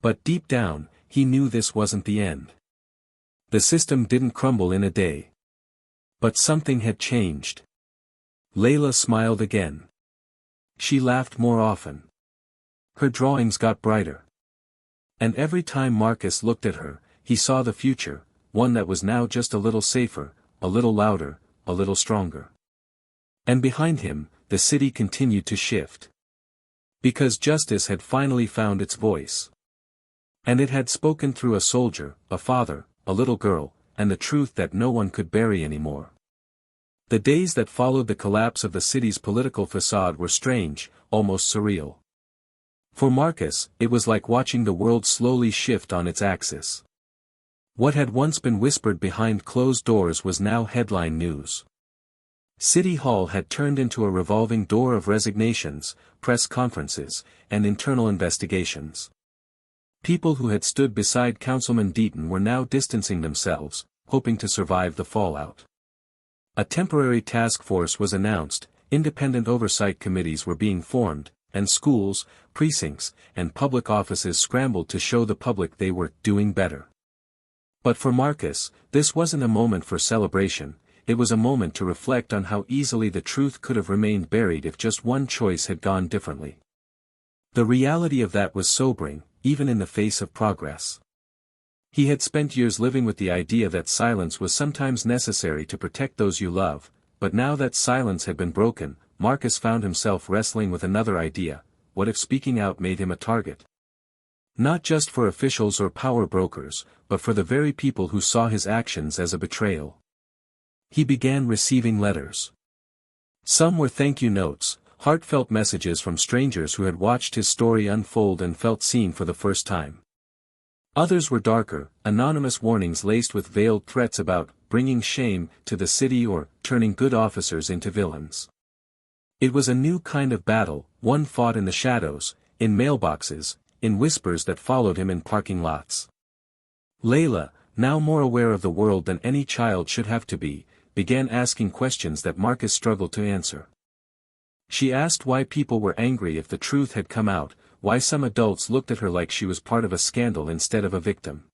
But deep down, he knew this wasn't the end. The system didn't crumble in a day. But something had changed. Layla smiled again. She laughed more often. Her drawings got brighter. And every time Marcus looked at her, he saw the future, one that was now just a little safer, a little louder, a little stronger. And behind him, the city continued to shift. Because justice had finally found its voice. And it had spoken through a soldier, a father, a little girl, and the truth that no one could bury anymore. The days that followed the collapse of the city's political facade were strange, almost surreal. For Marcus, it was like watching the world slowly shift on its axis. What had once been whispered behind closed doors was now headline news. City Hall had turned into a revolving door of resignations, press conferences, and internal investigations. People who had stood beside Councilman Deaton were now distancing themselves, hoping to survive the fallout. A temporary task force was announced, independent oversight committees were being formed, and schools, precincts, and public offices scrambled to show the public they were doing better. But for Marcus, this wasn't a moment for celebration, it was a moment to reflect on how easily the truth could have remained buried if just one choice had gone differently. The reality of that was sobering, even in the face of progress. He had spent years living with the idea that silence was sometimes necessary to protect those you love, but now that silence had been broken, Marcus found himself wrestling with another idea: what if speaking out made him a target? Not just for officials or power brokers, but for the very people who saw his actions as a betrayal. He began receiving letters. Some were thank you notes, heartfelt messages from strangers who had watched his story unfold and felt seen for the first time. Others were darker, anonymous warnings laced with veiled threats about bringing shame to the city or turning good officers into villains. It was a new kind of battle, one fought in the shadows, in mailboxes, in whispers that followed him in parking lots. Layla, now more aware of the world than any child should have to be, began asking questions that Marcus struggled to answer. She asked why people were angry if the truth had come out, why some adults looked at her like she was part of a scandal instead of a victim.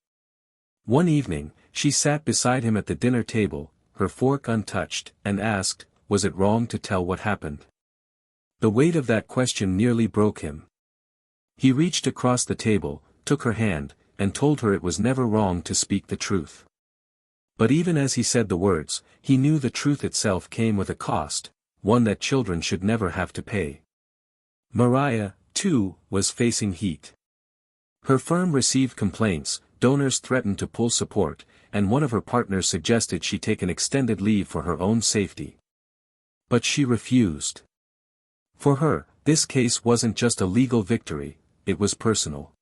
One evening, she sat beside him at the dinner table, her fork untouched, and asked, was it wrong to tell what happened? The weight of that question nearly broke him. He reached across the table, took her hand, and told her it was never wrong to speak the truth. But even as he said the words, he knew the truth itself came with a cost, one that children should never have to pay. Mariah, too, was facing heat. Her firm received complaints, donors threatened to pull support, and one of her partners suggested she take an extended leave for her own safety. But she refused. For her, this case wasn't just a legal victory, it was personal.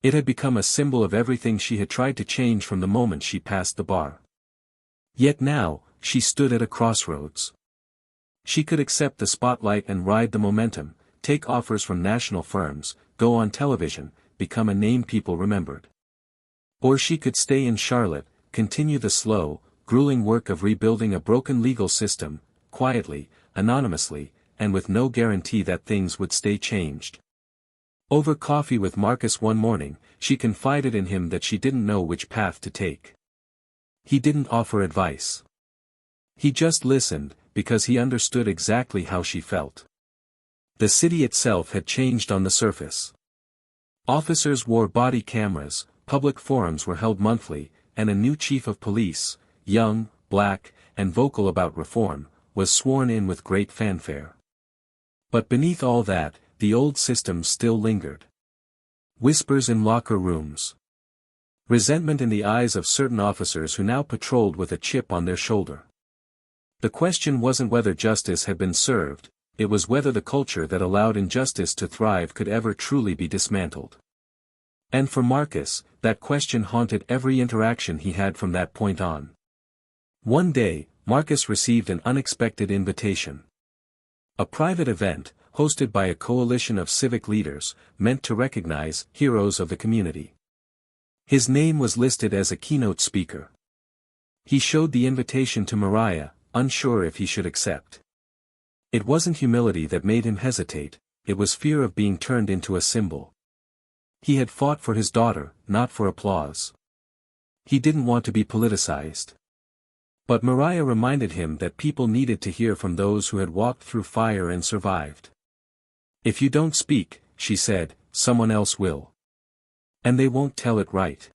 It had become a symbol of everything she had tried to change from the moment she passed the bar. Yet now, she stood at a crossroads. She could accept the spotlight and ride the momentum, take offers from national firms, go on television, become a name people remembered. Or she could stay in Charlotte, continue the slow, grueling work of rebuilding a broken legal system, quietly, anonymously, and with no guarantee that things would stay changed. Over coffee with Marcus one morning, she confided in him that she didn't know which path to take. He didn't offer advice. He just listened, because he understood exactly how she felt. The city itself had changed on the surface. Officers wore body cameras, public forums were held monthly, and a new chief of police, young, black, and vocal about reform, was sworn in with great fanfare. But beneath all that, the old system still lingered. Whispers in locker rooms. Resentment in the eyes of certain officers who now patrolled with a chip on their shoulder. The question wasn't whether justice had been served, it was whether the culture that allowed injustice to thrive could ever truly be dismantled. And for Marcus, that question haunted every interaction he had from that point on. One day, Marcus received an unexpected invitation. A private event, hosted by a coalition of civic leaders, meant to recognize heroes of the community. His name was listed as a keynote speaker. He showed the invitation to Mariah, unsure if he should accept. It wasn't humility that made him hesitate, it was fear of being turned into a symbol. He had fought for his daughter, not for applause. He didn't want to be politicized. But Mariah reminded him that people needed to hear from those who had walked through fire and survived. If you don't speak, she said, someone else will. And they won't tell it right.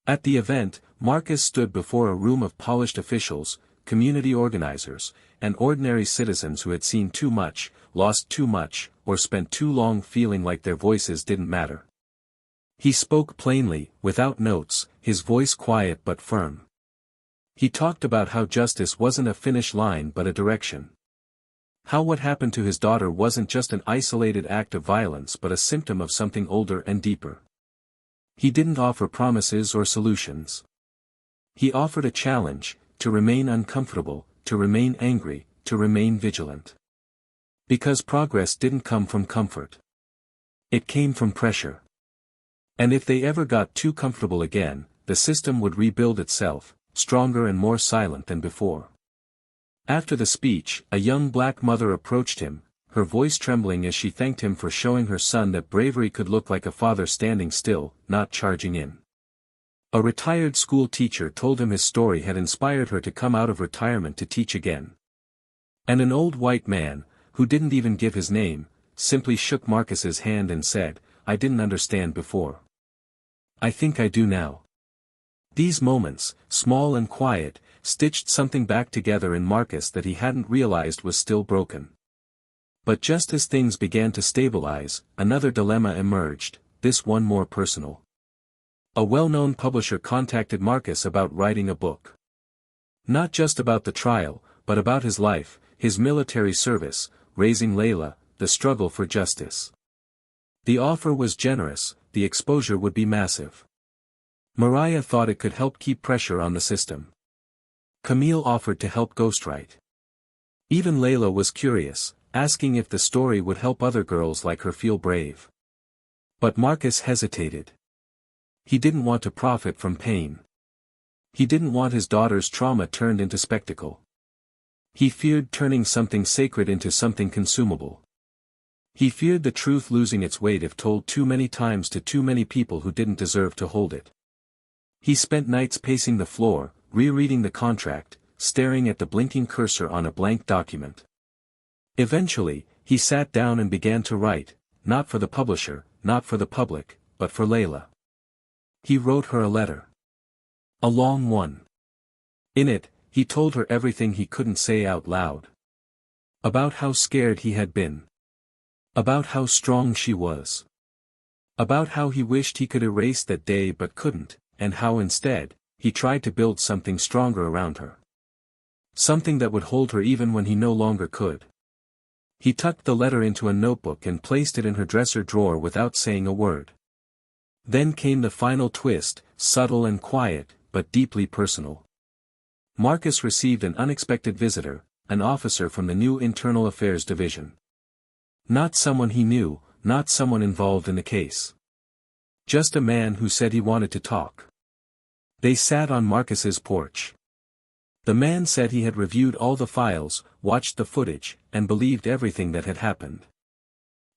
At the event, Marcus stood before a room of polished officials, community organizers, and ordinary citizens who had seen too much, lost too much, or spent too long feeling like their voices didn't matter. He spoke plainly, without notes, his voice quiet but firm. He talked about how justice wasn't a finish line but a direction. How what happened to his daughter wasn't just an isolated act of violence but a symptom of something older and deeper. He didn't offer promises or solutions. He offered a challenge, to remain uncomfortable, to remain angry, to remain vigilant. Because progress didn't come from comfort. It came from pressure. And if they ever got too comfortable again, the system would rebuild itself, stronger and more silent than before. After the speech, a young black mother approached him, her voice trembling as she thanked him for showing her son that bravery could look like a father standing still, not charging in. A retired school teacher told him his story had inspired her to come out of retirement to teach again. And an old white man, who didn't even give his name, simply shook Marcus's hand and said, "I didn't understand before. I think I do now." These moments, small and quiet, stitched something back together in Marcus that he hadn't realized was still broken. But just as things began to stabilize, another dilemma emerged, this one more personal. A well-known publisher contacted Marcus about writing a book. Not just about the trial, but about his life, his military service, raising Layla, the struggle for justice. The offer was generous, the exposure would be massive. Mariah thought it could help keep pressure on the system. Camille offered to help ghostwrite. Even Layla was curious, asking if the story would help other girls like her feel brave. But Marcus hesitated. He didn't want to profit from pain. He didn't want his daughter's trauma turned into spectacle. He feared turning something sacred into something consumable. He feared the truth losing its weight if told too many times to too many people who didn't deserve to hold it. He spent nights pacing the floor, rereading the contract, staring at the blinking cursor on a blank document. Eventually, he sat down and began to write, not for the publisher, not for the public, but for Layla. He wrote her a letter. A long one. In it, he told her everything he couldn't say out loud. About how scared he had been. About how strong she was. About how he wished he could erase that day but couldn't, and how instead, he tried to build something stronger around her. Something that would hold her even when he no longer could. He tucked the letter into a notebook and placed it in her dresser drawer without saying a word. Then came the final twist, subtle and quiet, but deeply personal. Marcus received an unexpected visitor, an officer from the new Internal Affairs Division. Not someone he knew, not someone involved in the case. Just a man who said he wanted to talk. They sat on Marcus's porch. The man said he had reviewed all the files, watched the footage, and believed everything that had happened.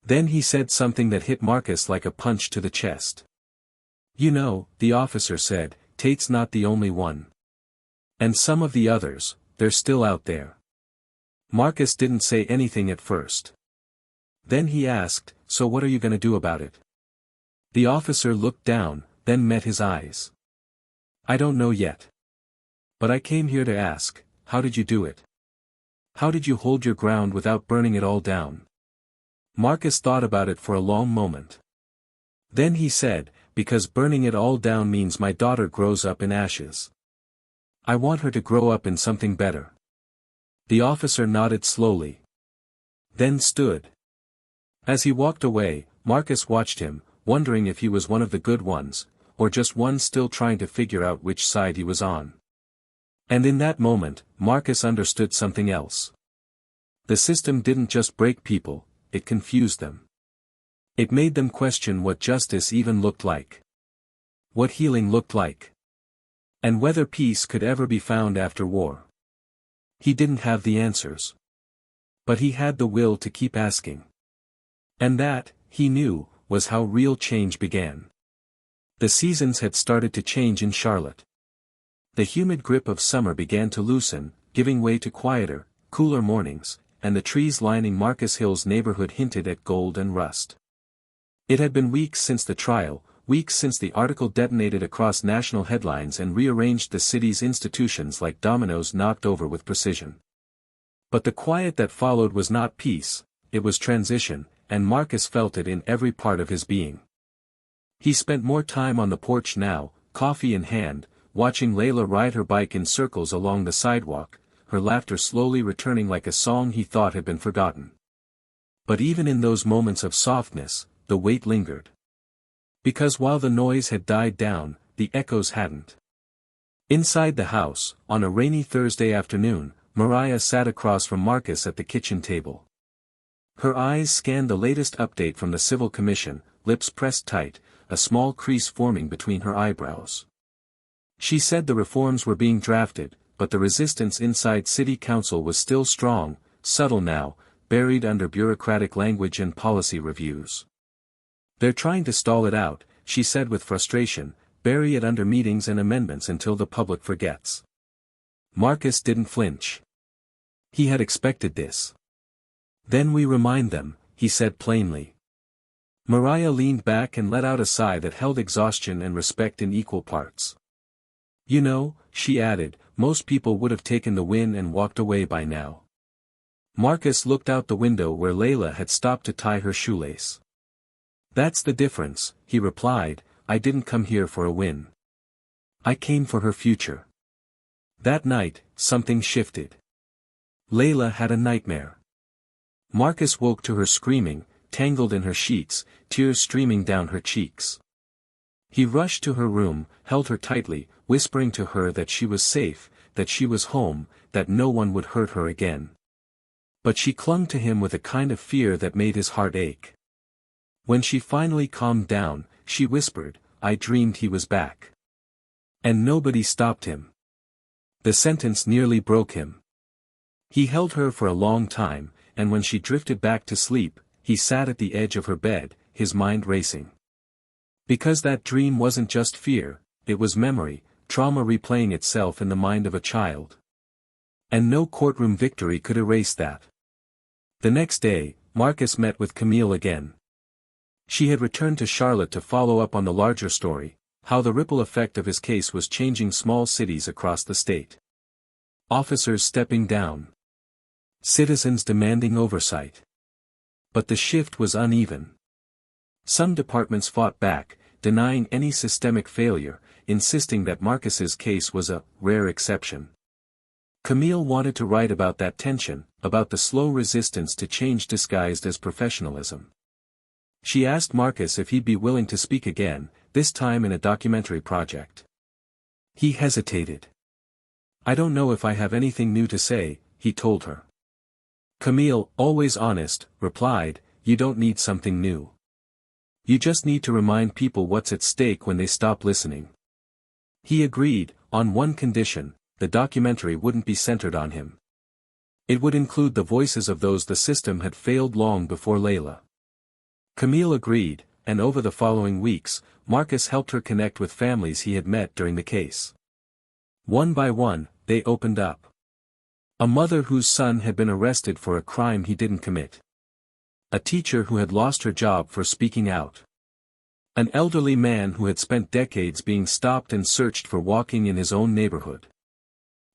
Then he said something that hit Marcus like a punch to the chest. "You know," the officer said, "Tate's not the only one. And some of the others, they're still out there." Marcus didn't say anything at first. Then he asked, "So what are you gonna do about it?" The officer looked down, then met his eyes. "I don't know yet. But I came here to ask, how did you do it? How did you hold your ground without burning it all down?" Marcus thought about it for a long moment. Then he said, "Because burning it all down means my daughter grows up in ashes. I want her to grow up in something better." The officer nodded slowly. Then stood. As he walked away, Marcus watched him, wondering if he was one of the good ones, or just one still trying to figure out which side he was on. And in that moment, Marcus understood something else. The system didn't just break people, it confused them. It made them question what justice even looked like. What healing looked like. And whether peace could ever be found after war. He didn't have the answers. But he had the will to keep asking. And that, he knew, was how real change began. The seasons had started to change in Charlotte. The humid grip of summer began to loosen, giving way to quieter, cooler mornings, and the trees lining Marcus Hill's neighborhood hinted at gold and rust. It had been weeks since the trial, weeks since the article detonated across national headlines and rearranged the city's institutions like dominoes knocked over with precision. But the quiet that followed was not peace, it was transition, and Marcus felt it in every part of his being. He spent more time on the porch now, coffee in hand, watching Layla ride her bike in circles along the sidewalk, her laughter slowly returning like a song he thought had been forgotten. But even in those moments of softness, the weight lingered. Because while the noise had died down, the echoes hadn't. Inside the house, on a rainy Thursday afternoon, Mariah sat across from Marcus at the kitchen table. Her eyes scanned the latest update from the Civil Commission, lips pressed tight, a small crease forming between her eyebrows. She said the reforms were being drafted, but the resistance inside City Council was still strong, subtle now, buried under bureaucratic language and policy reviews. "They're trying to stall it out," she said with frustration, "bury it under meetings and amendments until the public forgets." Marcus didn't flinch. He had expected this. "Then we remind them," he said plainly. Mariah leaned back and let out a sigh that held exhaustion and respect in equal parts. "You know," she added, "most people would have taken the win and walked away by now." Marcus looked out the window where Layla had stopped to tie her shoelace. "That's the difference," he replied, "I didn't come here for a win. I came for her future." That night, something shifted. Layla had a nightmare. Marcus woke to her screaming, tangled in her sheets, tears streaming down her cheeks. He rushed to her room, held her tightly, whispering to her that she was safe, that she was home, that no one would hurt her again. But she clung to him with a kind of fear that made his heart ache. When she finally calmed down, she whispered, "I dreamed he was back." And nobody stopped him. The sentence nearly broke him. He held her for a long time, and when she drifted back to sleep, he sat at the edge of her bed, his mind racing. Because that dream wasn't just fear, it was memory, trauma replaying itself in the mind of a child. And no courtroom victory could erase that. The next day, Marcus met with Camille again. She had returned to Charlotte to follow up on the larger story, how the ripple effect of his case was changing small cities across the state. Officers stepping down. Citizens demanding oversight. But the shift was uneven. Some departments fought back, denying any systemic failure, insisting that Marcus's case was a rare exception. Camille wanted to write about that tension, about the slow resistance to change disguised as professionalism. She asked Marcus if he'd be willing to speak again, this time in a documentary project. He hesitated. "I don't know if I have anything new to say," he told her. Camille, always honest, replied, "You don't need something new. You just need to remind people what's at stake when they stop listening." He agreed, on one condition, the documentary wouldn't be centered on him. It would include the voices of those the system had failed long before Layla. Camille agreed, and over the following weeks, Marcus helped her connect with families he had met during the case. One by one, they opened up. A mother whose son had been arrested for a crime he didn't commit. A teacher who had lost her job for speaking out. An elderly man who had spent decades being stopped and searched for walking in his own neighborhood.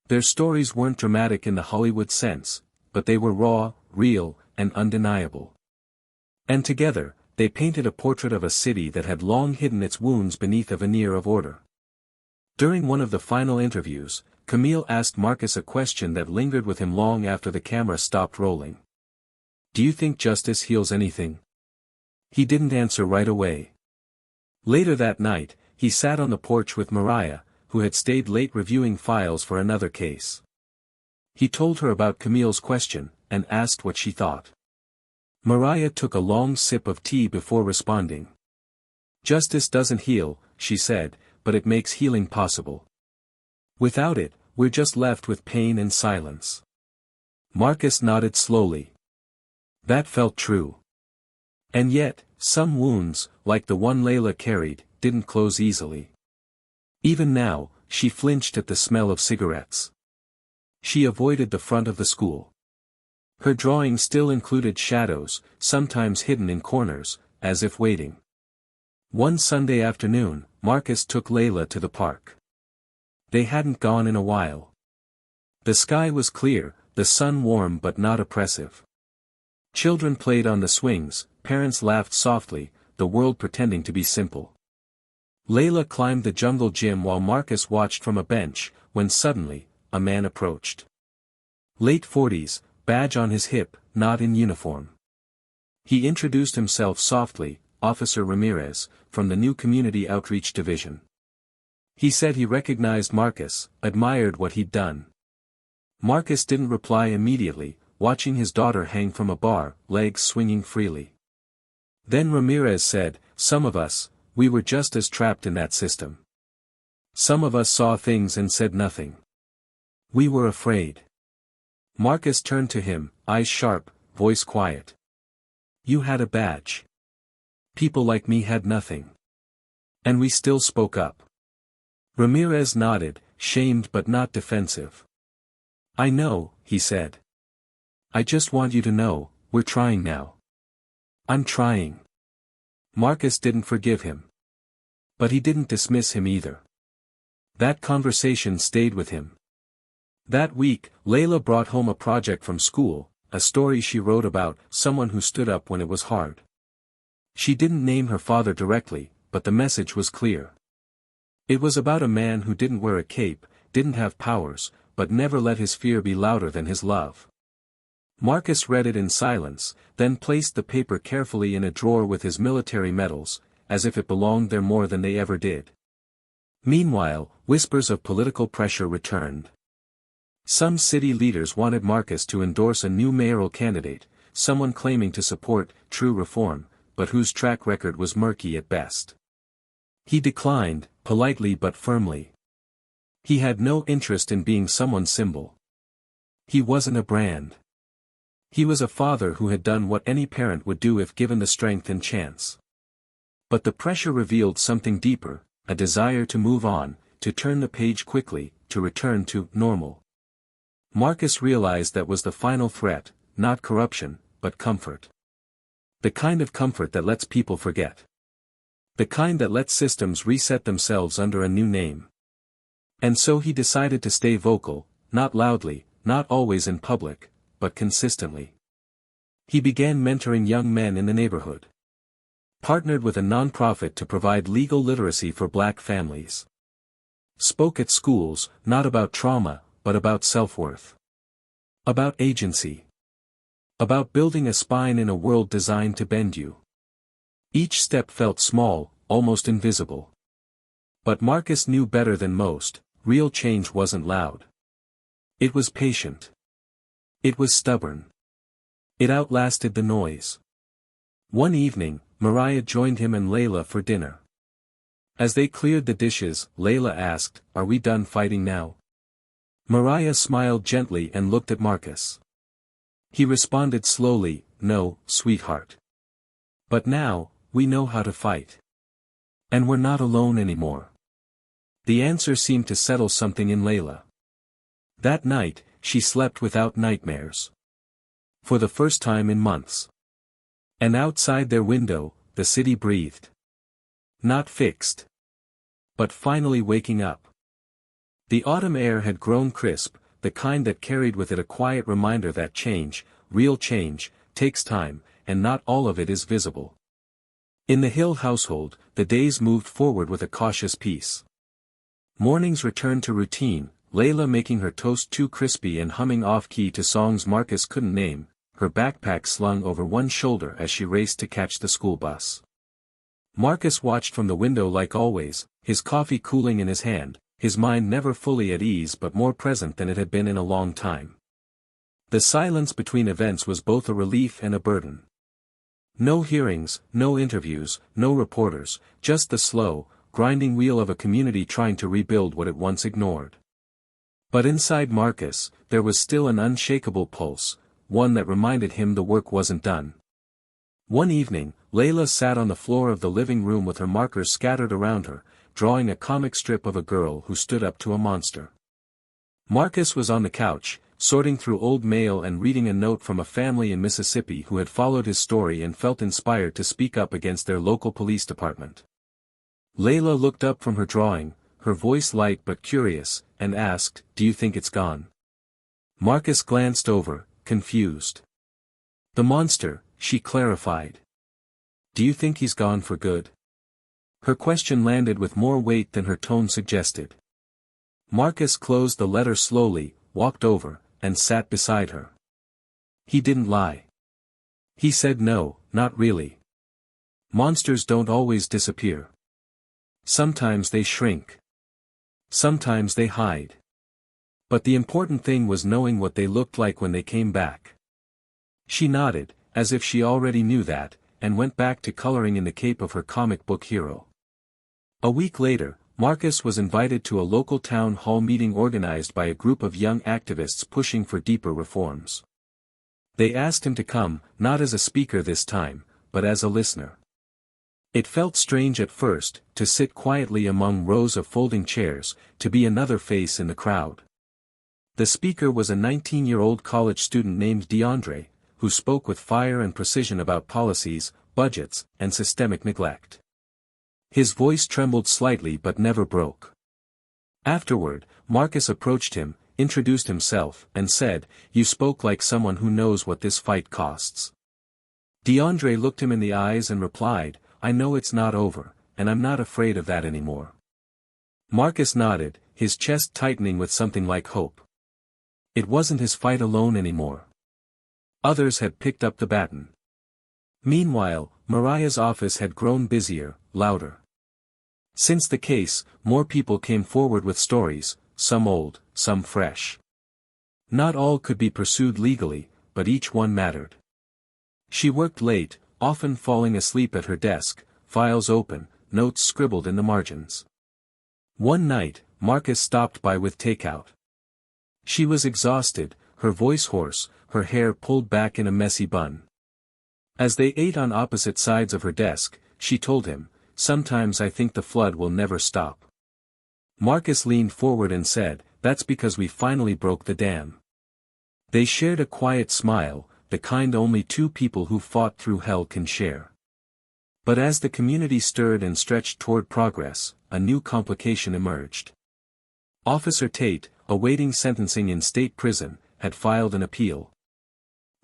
Their stories weren't dramatic in the Hollywood sense, but they were raw, real, and undeniable. And together, they painted a portrait of a city that had long hidden its wounds beneath a veneer of order. During one of the final interviews, Camille asked Marcus a question that lingered with him long after the camera stopped rolling. "Do you think justice heals anything?" He didn't answer right away. Later that night, he sat on the porch with Mariah, who had stayed late reviewing files for another case. He told her about Camille's question, and asked what she thought. Mariah took a long sip of tea before responding. "Justice doesn't heal," she said, "but it makes healing possible. Without it, we're just left with pain and silence." Marcus nodded slowly. That felt true. And yet, some wounds, like the one Layla carried, didn't close easily. Even now, she flinched at the smell of cigarettes. She avoided the front of the school. Her drawing still included shadows, sometimes hidden in corners, as if waiting. One Sunday afternoon, Marcus took Layla to the park. They hadn't gone in a while. The sky was clear, the sun warm but not oppressive. Children played on the swings, parents laughed softly, the world pretending to be simple. Layla climbed the jungle gym while Marcus watched from a bench, when suddenly, a man approached. Late 40s, badge on his hip, not in uniform. He introduced himself softly, Officer Ramirez, from the new Community Outreach Division. He said he recognized Marcus, admired what he'd done. Marcus didn't reply immediately, watching his daughter hang from a bar, legs swinging freely. Then Ramirez said, "Some of us, we were just as trapped in that system. Some of us saw things and said nothing. We were afraid." Marcus turned to him, eyes sharp, voice quiet. "You had a badge. People like me had nothing. And we still spoke up." Ramirez nodded, shamed but not defensive. "I know," he said. "I just want you to know, we're trying now. I'm trying." Marcus didn't forgive him. But he didn't dismiss him either. That conversation stayed with him. That week, Layla brought home a project from school, a story she wrote about someone who stood up when it was hard. She didn't name her father directly, but the message was clear. It was about a man who didn't wear a cape, didn't have powers, but never let his fear be louder than his love. Marcus read it in silence, then placed the paper carefully in a drawer with his military medals, as if it belonged there more than they ever did. Meanwhile, whispers of political pressure returned. Some city leaders wanted Marcus to endorse a new mayoral candidate, someone claiming to support true reform, but whose track record was murky at best. He declined, politely but firmly. He had no interest in being someone's symbol. He wasn't a brand. He was a father who had done what any parent would do if given the strength and chance. But the pressure revealed something deeper, a desire to move on, to turn the page quickly, to return to normal. Marcus realized that was the final threat, not corruption, but comfort. The kind of comfort that lets people forget. The kind that lets systems reset themselves under a new name. And so he decided to stay vocal, not loudly, not always in public, but consistently. He began mentoring young men in the neighborhood. Partnered with a nonprofit to provide legal literacy for Black families. Spoke at schools, not about trauma, but about self-worth. About agency. About building a spine in a world designed to bend you. Each step felt small, almost invisible. But Marcus knew better than most, real change wasn't loud. It was patient. It was stubborn. It outlasted the noise. One evening, Mariah joined him and Layla for dinner. As they cleared the dishes, Layla asked, "Are we done fighting now?" Mariah smiled gently and looked at Marcus. He responded slowly, "No, sweetheart. But now, we know how to fight. And we're not alone anymore." The answer seemed to settle something in Layla. That night, she slept without nightmares. For the first time in months. And outside their window, the city breathed. Not fixed. But finally waking up. The autumn air had grown crisp, the kind that carried with it a quiet reminder that change, real change, takes time, and not all of it is visible. In the Hill household, the days moved forward with a cautious pace. Mornings returned to routine, Layla making her toast too crispy and humming off-key to songs Marcus couldn't name, her backpack slung over one shoulder as she raced to catch the school bus. Marcus watched from the window like always, his coffee cooling in his hand, his mind never fully at ease but more present than it had been in a long time. The silence between events was both a relief and a burden. No hearings, no interviews, no reporters, just the slow, grinding wheel of a community trying to rebuild what it once ignored. But inside Marcus, there was still an unshakable pulse, one that reminded him the work wasn't done. One evening, Layla sat on the floor of the living room with her markers scattered around her, drawing a comic strip of a girl who stood up to a monster. Marcus was on the couch, sorting through old mail and reading a note from a family in Mississippi who had followed his story and felt inspired to speak up against their local police department. Layla looked up from her drawing, her voice light but curious, and asked, "Do you think it's gone?" Marcus glanced over, confused. "The monster," she clarified. "Do you think he's gone for good?" Her question landed with more weight than her tone suggested. Marcus closed the letter slowly, walked over, and sat beside her. He didn't lie. He said no, not really. Monsters don't always disappear. Sometimes they shrink. Sometimes they hide. But the important thing was knowing what they looked like when they came back. She nodded, as if she already knew that, and went back to coloring in the cape of her comic book hero. A week later, Marcus was invited to a local town hall meeting organized by a group of young activists pushing for deeper reforms. They asked him to come, not as a speaker this time, but as a listener. It felt strange at first, to sit quietly among rows of folding chairs, to be another face in the crowd. The speaker was a 19-year-old college student named DeAndre, who spoke with fire and precision about policies, budgets, and systemic neglect. His voice trembled slightly but never broke. Afterward, Marcus approached him, introduced himself, and said, "You spoke like someone who knows what this fight costs." DeAndre looked him in the eyes and replied, "I know it's not over, and I'm not afraid of that anymore." Marcus nodded, his chest tightening with something like hope. It wasn't his fight alone anymore. Others had picked up the baton. Meanwhile, Mariah's office had grown busier, louder. Since the case, more people came forward with stories, some old, some fresh. Not all could be pursued legally, but each one mattered. She worked late, often falling asleep at her desk, files open, notes scribbled in the margins. One night, Marcus stopped by with takeout. She was exhausted, her voice hoarse, her hair pulled back in a messy bun. As they ate on opposite sides of her desk, she told him, "Sometimes I think the flood will never stop." Marcus leaned forward and said, "That's because we finally broke the dam." They shared a quiet smile, the kind only two people who fought through hell can share. But as the community stirred and stretched toward progress, a new complication emerged. Officer Tate, awaiting sentencing in state prison, had filed an appeal.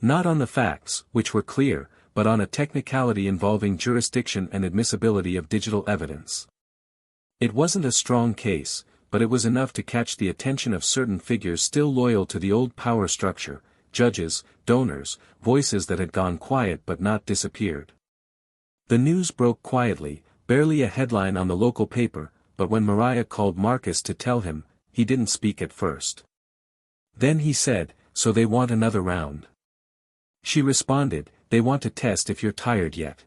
Not on the facts, which were clear, but on a technicality involving jurisdiction and admissibility of digital evidence. It wasn't a strong case, but it was enough to catch the attention of certain figures still loyal to the old power structure, judges, donors, voices that had gone quiet but not disappeared. The news broke quietly, barely a headline on the local paper, but when Mariah called Marcus to tell him, he didn't speak at first. Then he said, "So they want another round." She responded, "They want to test if you're tired yet."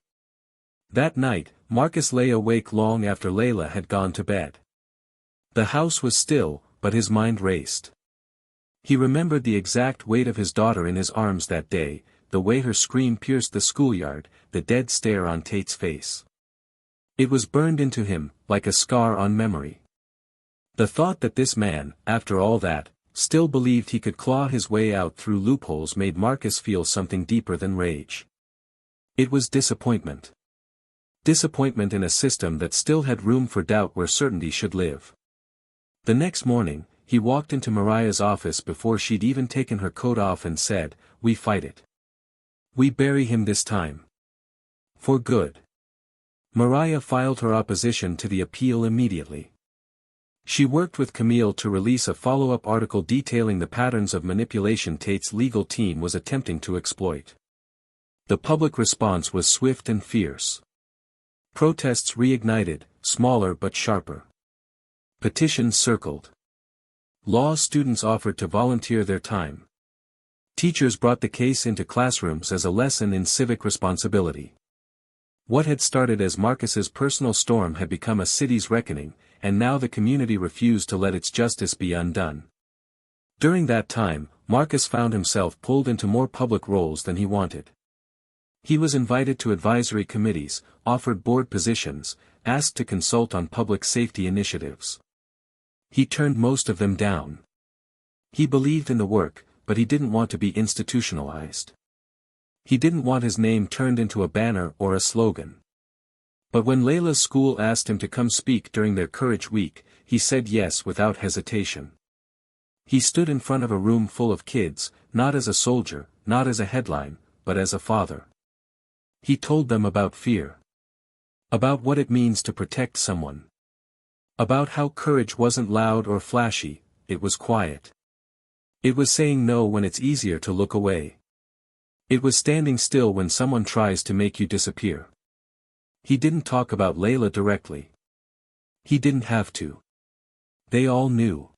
That night, Marcus lay awake long after Layla had gone to bed. The house was still, but his mind raced. He remembered the exact weight of his daughter in his arms that day, the way her scream pierced the schoolyard, the dead stare on Tate's face. It was burned into him, like a scar on memory. The thought that this man, after all that, still believed he could claw his way out through loopholes made Marcus feel something deeper than rage. It was disappointment. Disappointment in a system that still had room for doubt where certainty should live. The next morning, he walked into Mariah's office before she'd even taken her coat off and said, "We fight it. We bury him this time. For good." Mariah filed her opposition to the appeal immediately. She worked with Camille to release a follow-up article detailing the patterns of manipulation Tate's legal team was attempting to exploit. The public response was swift and fierce. Protests reignited, smaller but sharper. Petitions circled. Law students offered to volunteer their time. Teachers brought the case into classrooms as a lesson in civic responsibility. What had started as Marcus's personal storm had become a city's reckoning, and now the community refused to let its justice be undone. During that time, Marcus found himself pulled into more public roles than he wanted. He was invited to advisory committees, offered board positions, asked to consult on public safety initiatives. He turned most of them down. He believed in the work, but he didn't want to be institutionalized. He didn't want his name turned into a banner or a slogan. But when Layla's school asked him to come speak during their Courage Week, he said yes without hesitation. He stood in front of a room full of kids, not as a soldier, not as a headline, but as a father. He told them about fear. About what it means to protect someone. About how courage wasn't loud or flashy, it was quiet. It was saying no when it's easier to look away. It was standing still when someone tries to make you disappear. He didn't talk about Layla directly. He didn't have to. They all knew.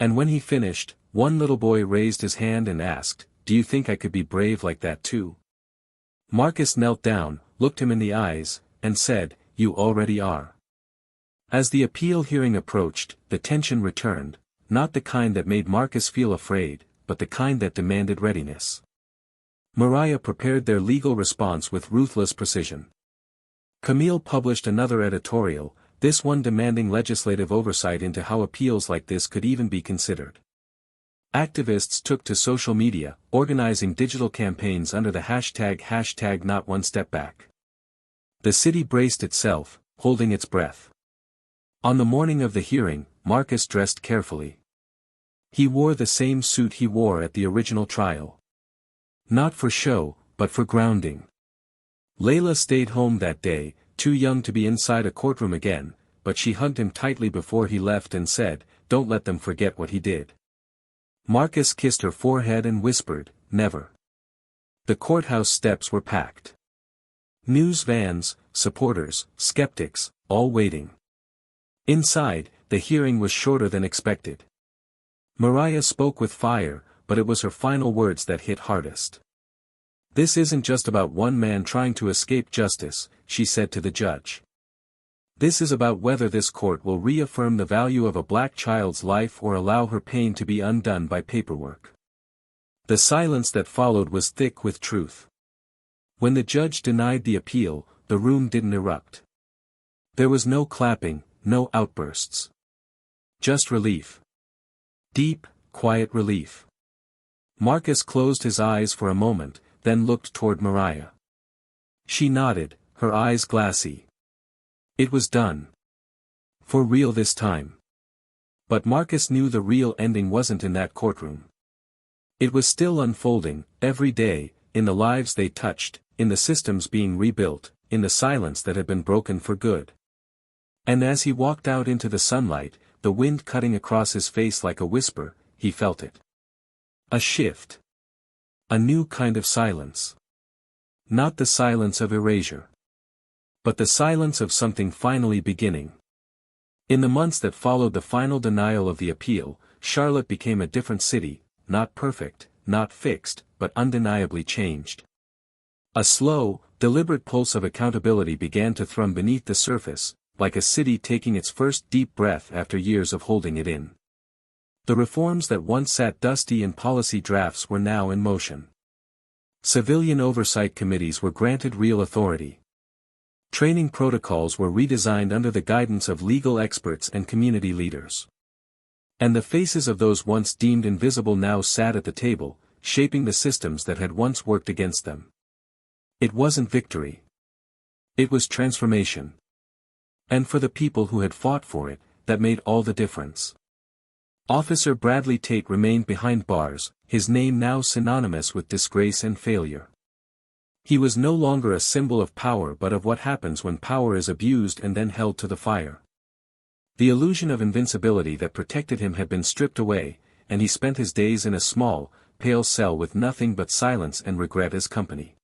And when he finished, one little boy raised his hand and asked, "Do you think I could be brave like that too?" Marcus knelt down, looked him in the eyes, and said, "You already are." As the appeal hearing approached, the tension returned, not the kind that made Marcus feel afraid, but the kind that demanded readiness. Mariah prepared their legal response with ruthless precision. Camille published another editorial, this one demanding legislative oversight into how appeals like this could even be considered. Activists took to social media, organizing digital campaigns under the hashtag not one step back. The city braced itself, holding its breath. On the morning of the hearing, Marcus dressed carefully. He wore the same suit he wore at the original trial. Not for show, but for grounding. Layla stayed home that day, too young to be inside a courtroom again, but she hugged him tightly before he left and said, "Don't let them forget what he did." Marcus kissed her forehead and whispered, "Never." The courthouse steps were packed. News vans, supporters, skeptics, all waiting. Inside, the hearing was shorter than expected. Mariah spoke with fire, but it was her final words that hit hardest. "This isn't just about one man trying to escape justice," she said to the judge. "This is about whether this court will reaffirm the value of a black child's life or allow her pain to be undone by paperwork." The silence that followed was thick with truth. When the judge denied the appeal, the room didn't erupt. There was no clapping, no outbursts. Just relief. Deep, quiet relief. Marcus closed his eyes for a moment, then looked toward Mariah. She nodded, her eyes glassy. It was done. For real this time. But Marcus knew the real ending wasn't in that courtroom. It was still unfolding, every day, in the lives they touched, in the systems being rebuilt, in the silence that had been broken for good. And as he walked out into the sunlight, the wind cutting across his face like a whisper, he felt it. A shift. A new kind of silence. Not the silence of erasure. But the silence of something finally beginning. In the months that followed the final denial of the appeal, Charlotte became a different city, not perfect, not fixed, but undeniably changed. A slow, deliberate pulse of accountability began to thrum beneath the surface, like a city taking its first deep breath after years of holding it in. The reforms that once sat dusty in policy drafts were now in motion. Civilian oversight committees were granted real authority. Training protocols were redesigned under the guidance of legal experts and community leaders. And the faces of those once deemed invisible now sat at the table, shaping the systems that had once worked against them. It wasn't victory. It was transformation. And for the people who had fought for it, that made all the difference. Officer Bradley Tate remained behind bars, his name now synonymous with disgrace and failure. He was no longer a symbol of power but of what happens when power is abused and then held to the fire. The illusion of invincibility that protected him had been stripped away, and he spent his days in a small, pale cell with nothing but silence and regret as company.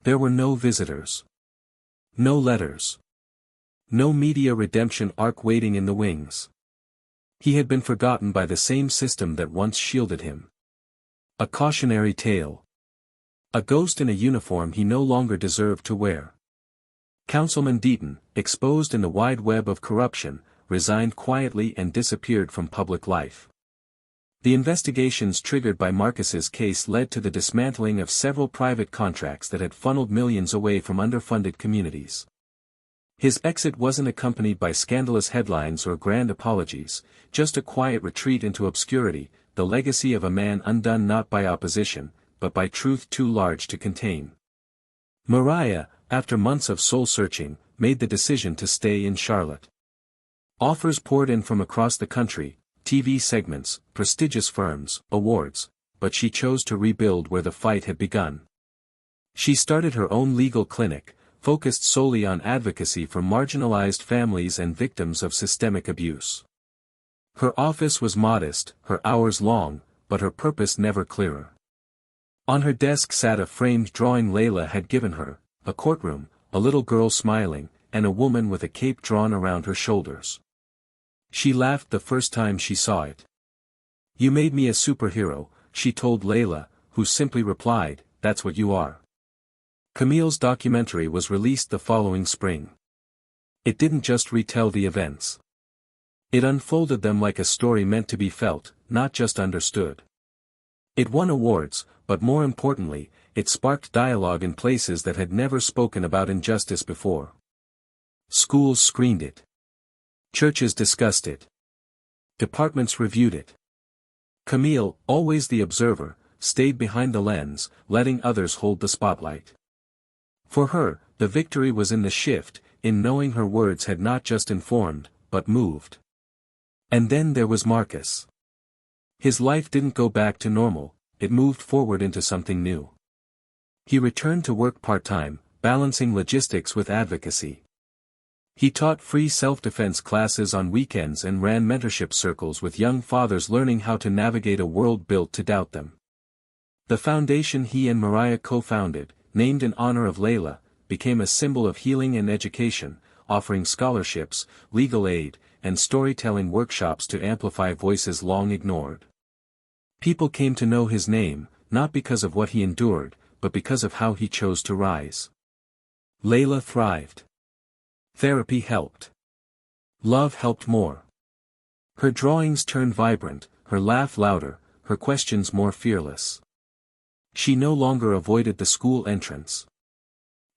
There were no visitors. No letters. No media redemption arc waiting in the wings. He had been forgotten by the same system that once shielded him. A cautionary tale. A ghost in a uniform he no longer deserved to wear. Councilman Deaton, exposed in the wide web of corruption, resigned quietly and disappeared from public life. The investigations triggered by Marcus's case led to the dismantling of several private contracts that had funneled millions away from underfunded communities. His exit wasn't accompanied by scandalous headlines or grand apologies, just a quiet retreat into obscurity, the legacy of a man undone not by opposition, but by truth too large to contain. Mariah, after months of soul-searching, made the decision to stay in Charlotte. Offers poured in from across the country, TV segments, prestigious firms, awards, but she chose to rebuild where the fight had begun. She started her own legal clinic, focused solely on advocacy for marginalized families and victims of systemic abuse. Her office was modest, her hours long, but her purpose never clearer. On her desk sat a framed drawing Layla had given her, a courtroom, a little girl smiling, and a woman with a cape drawn around her shoulders. She laughed the first time she saw it. "You made me a superhero," she told Layla, who simply replied, "That's what you are." Camille's documentary was released the following spring. It didn't just retell the events. It unfolded them like a story meant to be felt, not just understood. It won awards, but more importantly, it sparked dialogue in places that had never spoken about injustice before. Schools screened it. Churches discussed it. Departments reviewed it. Camille, always the observer, stayed behind the lens, letting others hold the spotlight. For her, the victory was in the shift, in knowing her words had not just informed, but moved. And then there was Marcus. His life didn't go back to normal, it moved forward into something new. He returned to work part-time, balancing logistics with advocacy. He taught free self-defense classes on weekends and ran mentorship circles with young fathers learning how to navigate a world built to doubt them. The foundation he and Mariah co-founded, named in honor of Layla, became a symbol of healing and education, offering scholarships, legal aid, and storytelling workshops to amplify voices long ignored. People came to know his name, not because of what he endured, but because of how he chose to rise. Layla thrived. Therapy helped. Love helped more. Her drawings turned vibrant, her laugh louder, her questions more fearless. She no longer avoided the school entrance.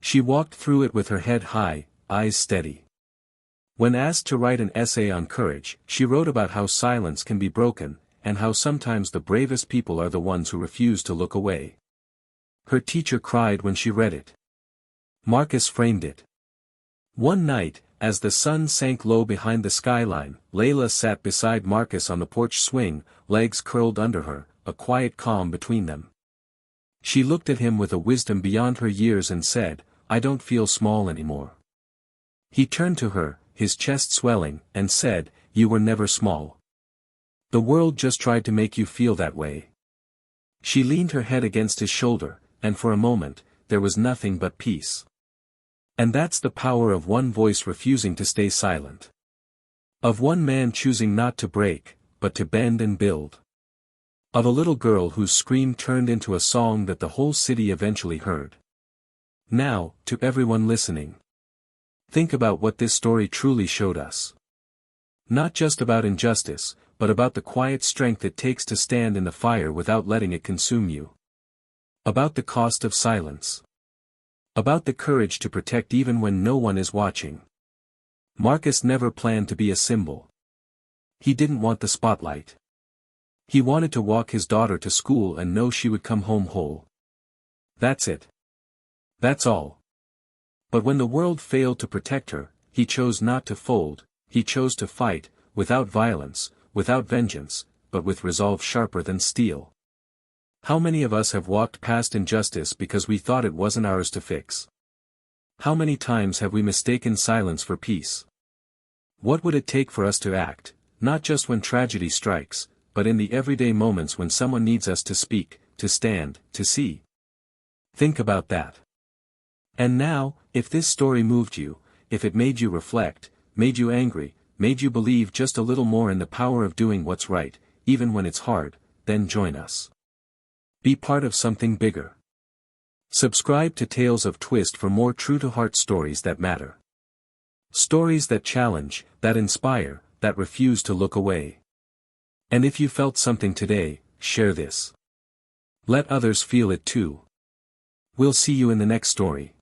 She walked through it with her head high, eyes steady. When asked to write an essay on courage, she wrote about how silence can be broken, and how sometimes the bravest people are the ones who refuse to look away. Her teacher cried when she read it. Marcus framed it. One night, as the sun sank low behind the skyline, Layla sat beside Marcus on the porch swing, legs curled under her, a quiet calm between them. She looked at him with a wisdom beyond her years and said, "I don't feel small anymore." He turned to her, his chest swelling, and said, "You were never small. The world just tried to make you feel that way." She leaned her head against his shoulder, and for a moment, there was nothing but peace. And that's the power of one voice refusing to stay silent. Of one man choosing not to break, but to bend and build. Of a little girl whose scream turned into a song that the whole city eventually heard. Now, to everyone listening. Think about what this story truly showed us. Not just about injustice, but about the quiet strength it takes to stand in the fire without letting it consume you. About the cost of silence. About the courage to protect even when no one is watching. Marcus never planned to be a symbol. He didn't want the spotlight. He wanted to walk his daughter to school and know she would come home whole. That's it. That's all. But when the world failed to protect her, he chose not to fold, he chose to fight, without violence, without vengeance, but with resolve sharper than steel. How many of us have walked past injustice because we thought it wasn't ours to fix? How many times have we mistaken silence for peace? What would it take for us to act, not just when tragedy strikes, but in the everyday moments when someone needs us to speak, to stand, to see? Think about that. And now, if this story moved you, if it made you reflect, made you angry, made you believe just a little more in the power of doing what's right, even when it's hard, then join us. Be part of something bigger. Subscribe to Tales of Twist for more true-to-heart stories that matter. Stories that challenge, that inspire, that refuse to look away. And if you felt something today, share this. Let others feel it too. We'll see you in the next story.